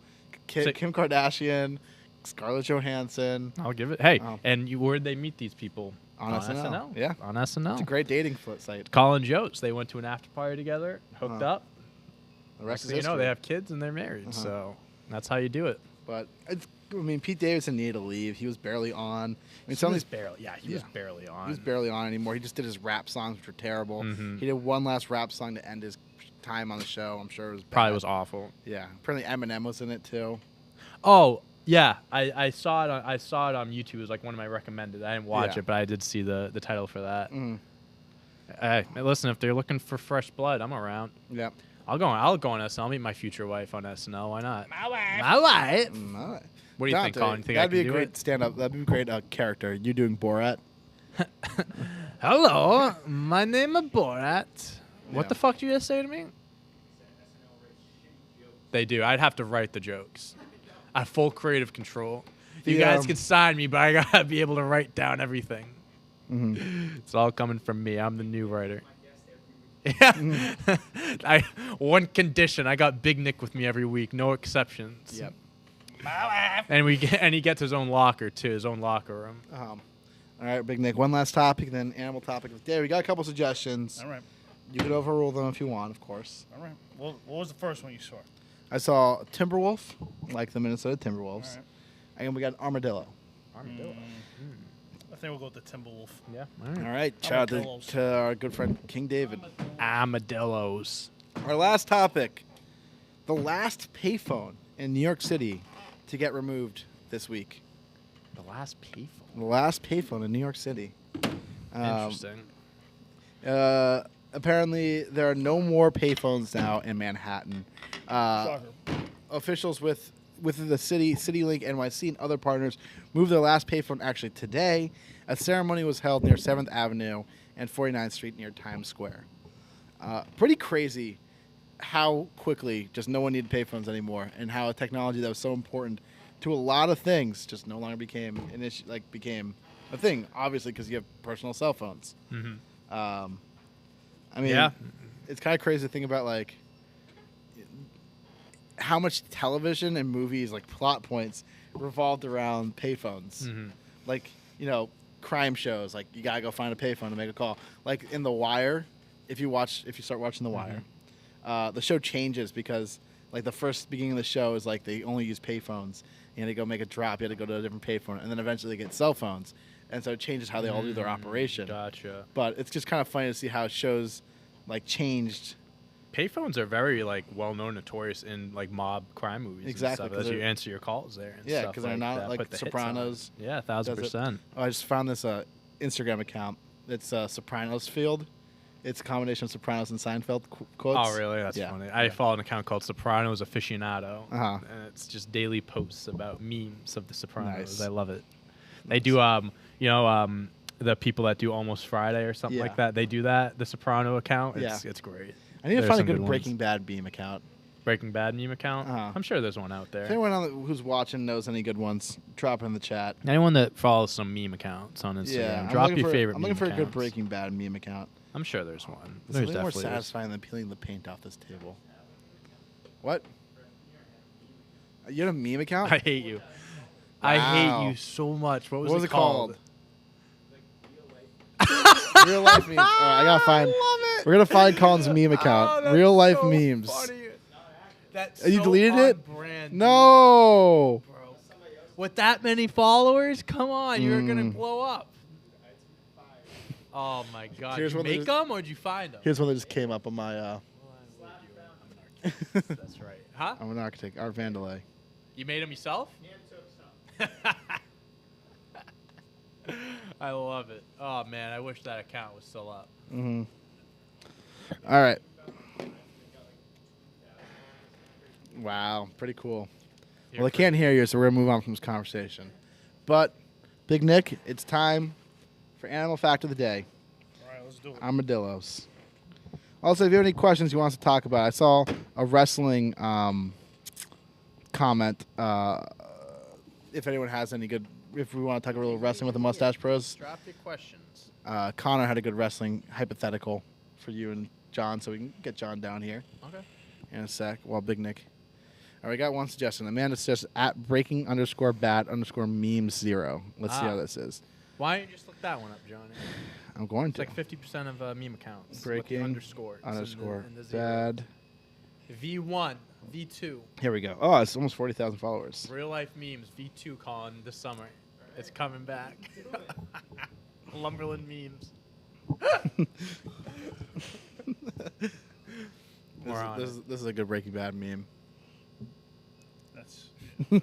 So- Kim Kardashian, Scarlett Johansson, I'll give it. Hey, Oh. and where'd they meet these people? On SNL. Yeah. On SNL. It's a great dating site. Colin Jost. They went to an after party together, hooked Uh-huh. up. The rest So is you know history. they have kids and they're married. Uh-huh. So that's how you do it. But I mean, Pete Davidson needed to leave. He was barely on. I mean, He some of was these barely. Yeah, he was Yeah. barely on. he was barely on anymore. He just did his rap songs, which were terrible. Mhm. He did one last rap song to end his time on the show. I'm sure it was bad. Probably was awful. Yeah, apparently Eminem was in it too. Oh yeah, I saw it. I saw it on YouTube. It was like one of my recommended. I didn't watch Yeah. it, but I did see the title for that. Mm. Hey, listen, if they're looking for fresh blood, I'm around. Yeah. I'll go on SNL. I'll meet my future wife on SNL. Why not? My wife. My wife. All right. What do you think, Dante, Colin? You think I that'd be can a do great it? stand-up. That'd be a great character. You doing Borat? Hello, my name is Borat. Yeah. What the fuck did you just say to me? They do. I'd have to write the jokes. I have full creative control. You The, guys can sign me, but I gotta be able to write down everything. Mm-hmm. It's all coming from me. I'm the new writer. Yeah. One condition. I got Big Nick with me every week. No exceptions. Yep. My wife. And he gets his own locker too. His own locker room. All right, Big Nick. One last topic, then animal topic of the day. We got a couple suggestions. All right. You can overrule them if you want, of course. All right. What was the first one you saw? I saw Timberwolf, like the Minnesota Timberwolves, All right. and we got Armadillo. Armadillo. I think we'll go with the Timberwolf. Yeah. All right, shout out Armadillos. to our good friend King David. Armadillos. Our last topic: the last payphone in New York City to get removed this week. The last payphone. The last payphone in New York City. Interesting. Apparently, there are no more payphones now in Manhattan. Shocker. Officials with the CityLink NYC and other partners moved their last payphone actually today. A ceremony was held near 7th Avenue and 49th Street near Times Square. Pretty crazy how quickly just no one needed payphones anymore, and how a technology that was so important to a lot of things just no longer became an issue, became a thing. Obviously, because you have personal cell phones. Mm-hmm. I mean, Yeah. it's kind of crazy to think about how much television and movies, plot points, revolved around payphones. Mm-hmm. Crime shows, you gotta go find a payphone to make a call. Like in The Wire, if you start watching The Wire, the show changes because the first beginning of the show is they only use payphones. You had to go make a drop. You had to go to a different payphone, and then eventually they get cell phones, and so it changes how they all do their operation. Gotcha. But it's just kind of funny to see how shows changed. Payphones are very well known, notorious in mob crime movies. Exactly, And 'cause stuff, as you they're- answer your calls there. And Yeah, stuff 'cause they're not that. like Put the hits on. Sopranos Yeah, does it. 1,000%. Oh, I just found this Instagram account. It's Sopranos Field. It's a combination of Sopranos and Seinfeld quotes. Oh, really? That's Yeah. funny. I follow an account called Sopranos Aficionado, Uh-huh. and it's just daily posts about memes of the Sopranos. Nice. I love it. They do, the people that do Almost Friday or something Yeah. like that. They do that. The Soprano account. It's Yeah. it's great. I need to There's find a some good ones. Breaking Bad meme account. Breaking Bad meme account. Uh-huh. I'm sure there's one out If there. anyone who's watching knows any good ones, drop it in the chat. Anyone that follows some meme accounts on Instagram, Yeah, drop looking your for, favorite. I'm looking meme for a good accounts. Breaking Bad meme account. I'm sure there's one. It's There's something more definitely is. satisfying than peeling the paint off this table. What? You have a meme account? I hate you. I Wow. hate you so much. What was, What was it it called? called? Real life memes. All right, I gotta find. We're gonna find Colin's meme account. Real life memes. That's You so deleted on it? brand, No. bro. With that many followers, come on, you're gonna blow up. Oh my God! Here's Did you one that make just- them or did you find them? Here's one that just came up on my. That's right. Huh? I'm an architect, Art Vandelay. You made them yourself? I love it. Oh man, I wish that account was still up. Mm-hmm. All right. Wow, pretty cool. Well, I can't hear you, so we're gonna move on from this conversation. But, Big Nick, it's time for Animal Fact of the Day. All right, let's do it. Armadillos. Also, if you have any questions you want us to talk about, I saw a wrestling comment. If anyone has any good, if we want to talk a little wrestling with the Mustache Pros, Drop your questions. Connor had a good wrestling hypothetical for you and John, so we can get John down here Okay. in a sec. While Big Nick. All right, we got one suggestion. Amanda suggests at breaking_bad_memes0. Let's see how this is. Why don't you just look that one up, Johnny? I'm going It's to. like 50% of meme accounts. with the Breaking underscore. It's in the zero. bad. V1, V2. Here we go. Oh, it's almost 40,000 followers. Real life memes, V2 Colin this summer. It's coming back. Lumberland memes. We're on it. This is a good Breaking Bad meme. That's. You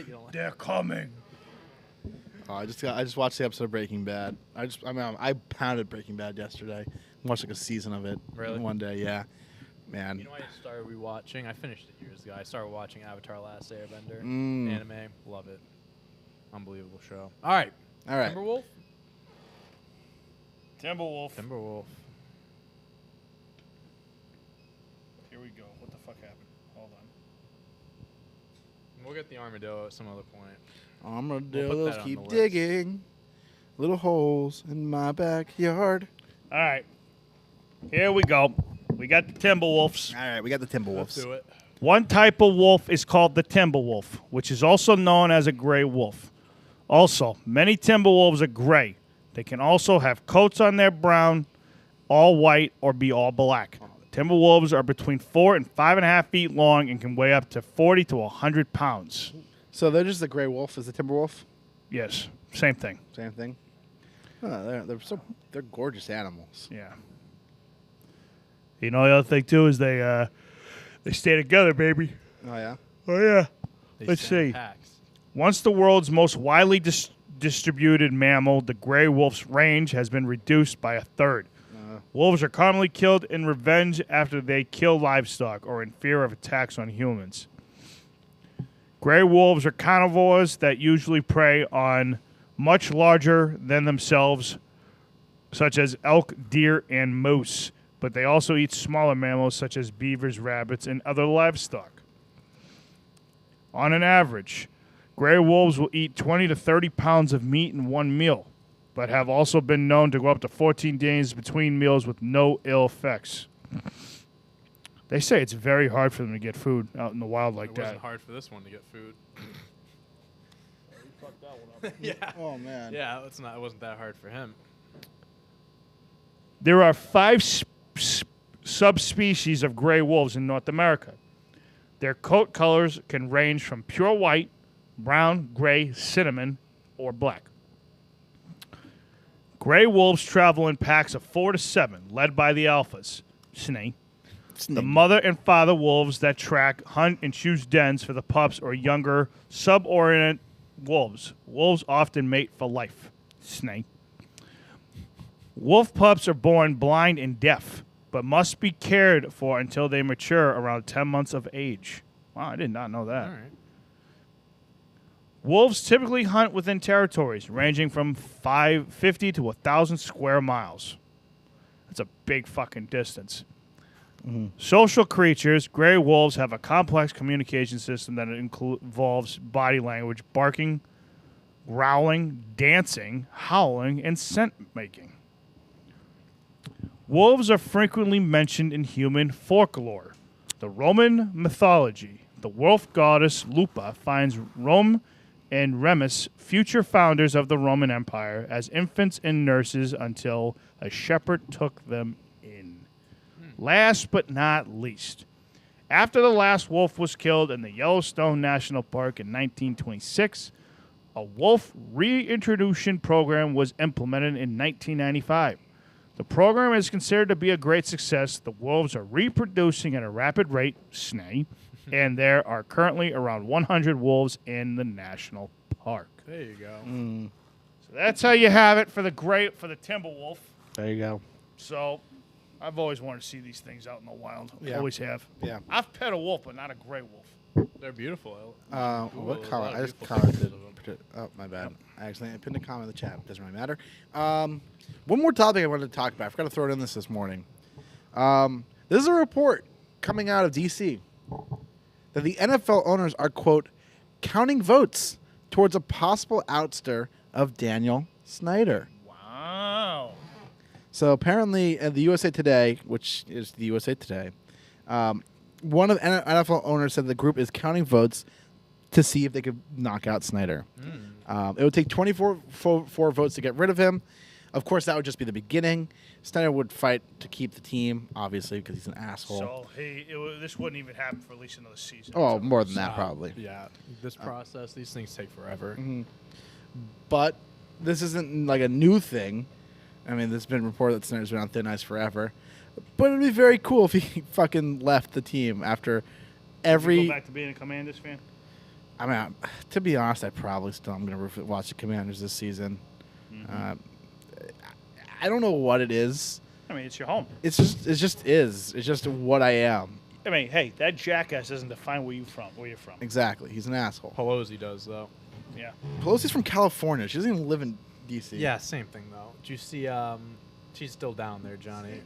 don't like They're coming. Oh, I just watched the episode of Breaking Bad. I pounded Breaking Bad yesterday. Watched like a season of it. Really? One day, yeah. Man. You know, I started rewatching. I finished it years ago. I started watching Avatar: Last Airbender Mm. anime. Love it. Unbelievable show. All right. All right. Timberwolf. Timberwolf. Here we go. What the fuck happened? Hold on. We'll get the armadillo at some other point. Armadillos that on keep the list. digging little holes in my backyard. All right. Here we go. We got the Timberwolves. All right, we got the Timberwolves. Let's do it. One type of wolf is called the Timberwolf, which is also known as a gray wolf. Also, many Timberwolves are gray. They can also have coats on their brown, all white, or be all black. Timberwolves are between 4 and 5.5 feet long and can weigh up to 40 to 100 pounds. So they're just the gray wolf is the Timberwolf? Yes, same thing. Same thing. Oh, they're gorgeous animals. Yeah. You know, the other thing, too, is they stay together, baby. Oh yeah. Oh, yeah. They Let's stand see. packs. Once the world's most widely distributed mammal, the gray wolf's range has been reduced by a third. Wolves are commonly killed in revenge after they kill livestock or in fear of attacks on humans. Gray wolves are carnivores that usually prey on much larger than themselves, such as elk, deer, and moose, but they also eat smaller mammals such as beavers, rabbits, and other livestock. On an average, gray wolves will eat 20 to 30 pounds of meat in one meal, but have also been known to go up to 14 days between meals with no ill effects. They say it's very hard for them to get food out in the wild like It that. wasn't hard for this one to get food. Yeah. Oh man. Yeah, it wasn't that hard for him. There are 5 subspecies of gray wolves in North America. Their coat colors can range from pure white, brown, gray, cinnamon, or black. Gray wolves travel in packs of 4 to 7, led by the alphas, snake. The mother and father wolves that track, hunt, and choose dens for the pups or younger subordinate wolves. Wolves often mate for life, snake. Wolf pups are born blind and deaf, but must be cared for until they mature around 10 months of age. Wow, I did not know that. All right. Wolves typically hunt within territories ranging from 50 to 1,000 square miles. That's a big fucking distance. Social creatures, gray wolves have a complex communication system that involves body language, barking, growling, dancing, howling, and scent making. Wolves are frequently mentioned in human folklore. The Roman mythology. The wolf goddess Lupa finds Rome and Remus, future founders of the Roman Empire, as infants and nurses until a shepherd took them in. Last but not least, after the last wolf was killed in the Yellowstone National Park in 1926, a wolf reintroduction program was implemented in 1995. The program is considered to be a great success. The wolves are reproducing at a rapid rate, and there are currently around 100 wolves in the national park. There you go. So that's how you have it for the timber wolf. There you go. So I've always wanted to see these things out in the wild. Yeah. Always have. Yeah. I've pet a wolf, but not a gray wolf. They're beautiful. What there's a comment? lot of I just beautiful commented. pictures of them. Oh, my bad. I accidentally pinned a comment in the chat. Doesn't really matter. One more topic I wanted to talk about. I forgot to throw it in this morning. This is a report coming out of D.C. that the NFL owners are, quote, counting votes towards a possible ouster of Daniel Snyder. Wow. So apparently, the USA Today, which is the USA Today, one of the NFL owners said the group is counting votes to see if they could knock out Snyder. It would take 24 votes to get rid of him. Of course, that would just be the beginning. Snyder would fight to keep the team, obviously, because he's an asshole. So this wouldn't even happen for at least another season. Oh, more than that, probably. Yeah. This process, these things take forever. But this isn't like a new thing. I mean, there's been reported that Snyder's been on thin ice forever. But it'd be very cool if he fucking left the team after every. Go back to being a Commanders fan. I mean, to be honest, I probably still am going to watch the Commanders this season. I don't know what it is. I mean, it's your home. It's just what I am. I mean, hey, that jackass doesn't define where you're from. Exactly. He's an asshole. Pelosi does, though. Yeah. Pelosi's from California. She doesn't even live in D.C. Yeah, same thing, though. Did you see, she's still down there, Johnny.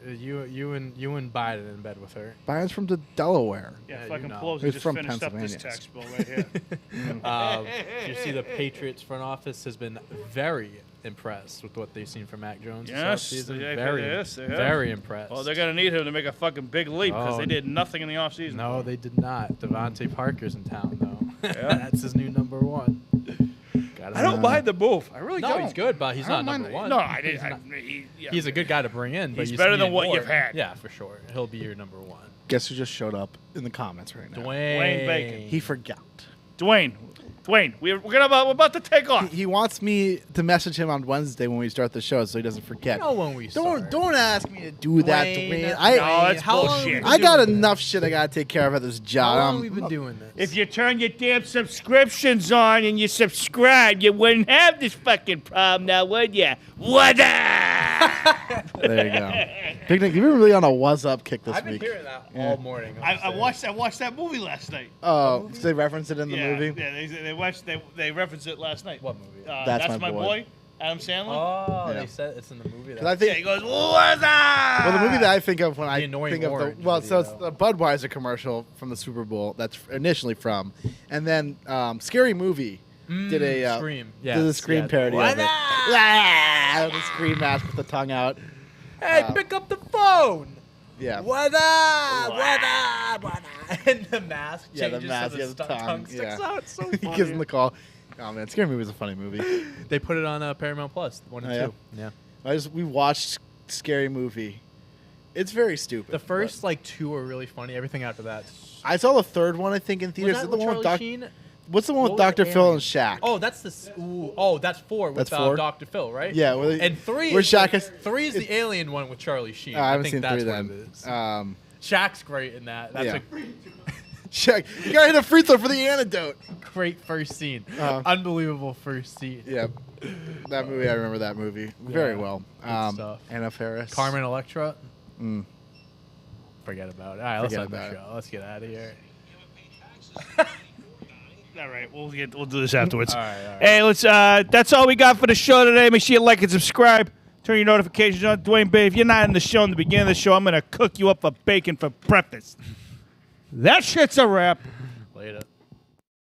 You and Biden in bed with her. Biden's from Delaware. Yeah, Yeah, fucking you know. Pelosi He's just from finished up this Pennsylvania. tax bill right here. Did you see the Patriots front office has been very impressed with what they've seen from Mac Jones Yes, this offseason. they have. Very impressed. Well, they're going to need him to make a fucking big leap because Oh. they did nothing in the offseason. No, they did not. Devontae Parker's in town, though. Yeah. That's his new number one. I don't mind the move. I really No, don't. he's good, but he's I not don't mind number one. No, I didn't. He's, not- Yeah. he's a good guy to bring in, but He's you better see than it what more. you've had. Yeah, for sure. He'll be your number one. Guess who just showed up in the comments right now? Dwayne Bacon. He forgot. Dwayne, we're about to take off. He wants me to message him on Wednesday when we start the show so he doesn't forget. You know when we start. Don't ask me to do that, Dwayne. No, that's How long have we bullshit. been I got doing enough shit I gotta take care of at this this? job. How long have we been doing this? If you turn your damn subscriptions on and you subscribe, you wouldn't have this fucking problem now, would you? What There you go. Picnic, you've been really on a was up kick this I've been week. hearing that Yeah. all morning. I watched that movie last night. Oh, did they reference it in the movie? Yeah, they referenced it last night. What movie? That's My Boy. Adam Sandler. Oh, Yeah. they said it's in the movie. 'Cause I Yeah, think he goes, "What's up?" well, the movie that I think of when I annoying think of the orange so it's video. the Budweiser commercial from the Super Bowl. That's initially from, and then Scary Movie did a Scream. did a Yes, Scream yeah. parody What of it. up? Ah, the Scream mask with the tongue out. Hey, pick up the phone. Yeah. What up? What up? What up? And the mask Yeah, the changes mask, so yeah, the the tongue, tongue, sticks yeah. out. It's so He funny. gives him the call. Oh man, Scary Movie is a funny movie. They put it on Paramount Plus, 1 and Oh, 2. Yeah. We watched Scary Movie. It's very stupid. The first like 2 are really funny. Everything after that. I saw the third one. I think in theaters. Was Is that it the one with with Charlie Sheen? What's the one with What was Dr. the Phil alien? and Shaq? Oh, that's that's 4 with That's 4? Dr. Phil, right? Yeah, where they- and 3 where is Shaq is- 3 is the alien one with Charlie Sheen. I haven't think seen that's 3 what then. it is. Shaq's great in that. That's Yeah. a Shaq, you gotta hit a free throw for the antidote. great first scene. Uh-huh. Unbelievable first scene. Yep. That movie, I remember that movie very Yeah, well. good stuff. Anna Faris. Carmen Electra. Mm. Forget about it. All right, let's Forget end the about it. show. Let's get out of here. All right, we'll do this afterwards. All right. Hey, let's. That's all we got for the show today. Make sure you like and subscribe. Turn your notifications on. Dwayne Bay, if you're not in the show in the beginning of the show, I'm gonna cook you up for bacon for breakfast. That shit's a wrap. Later.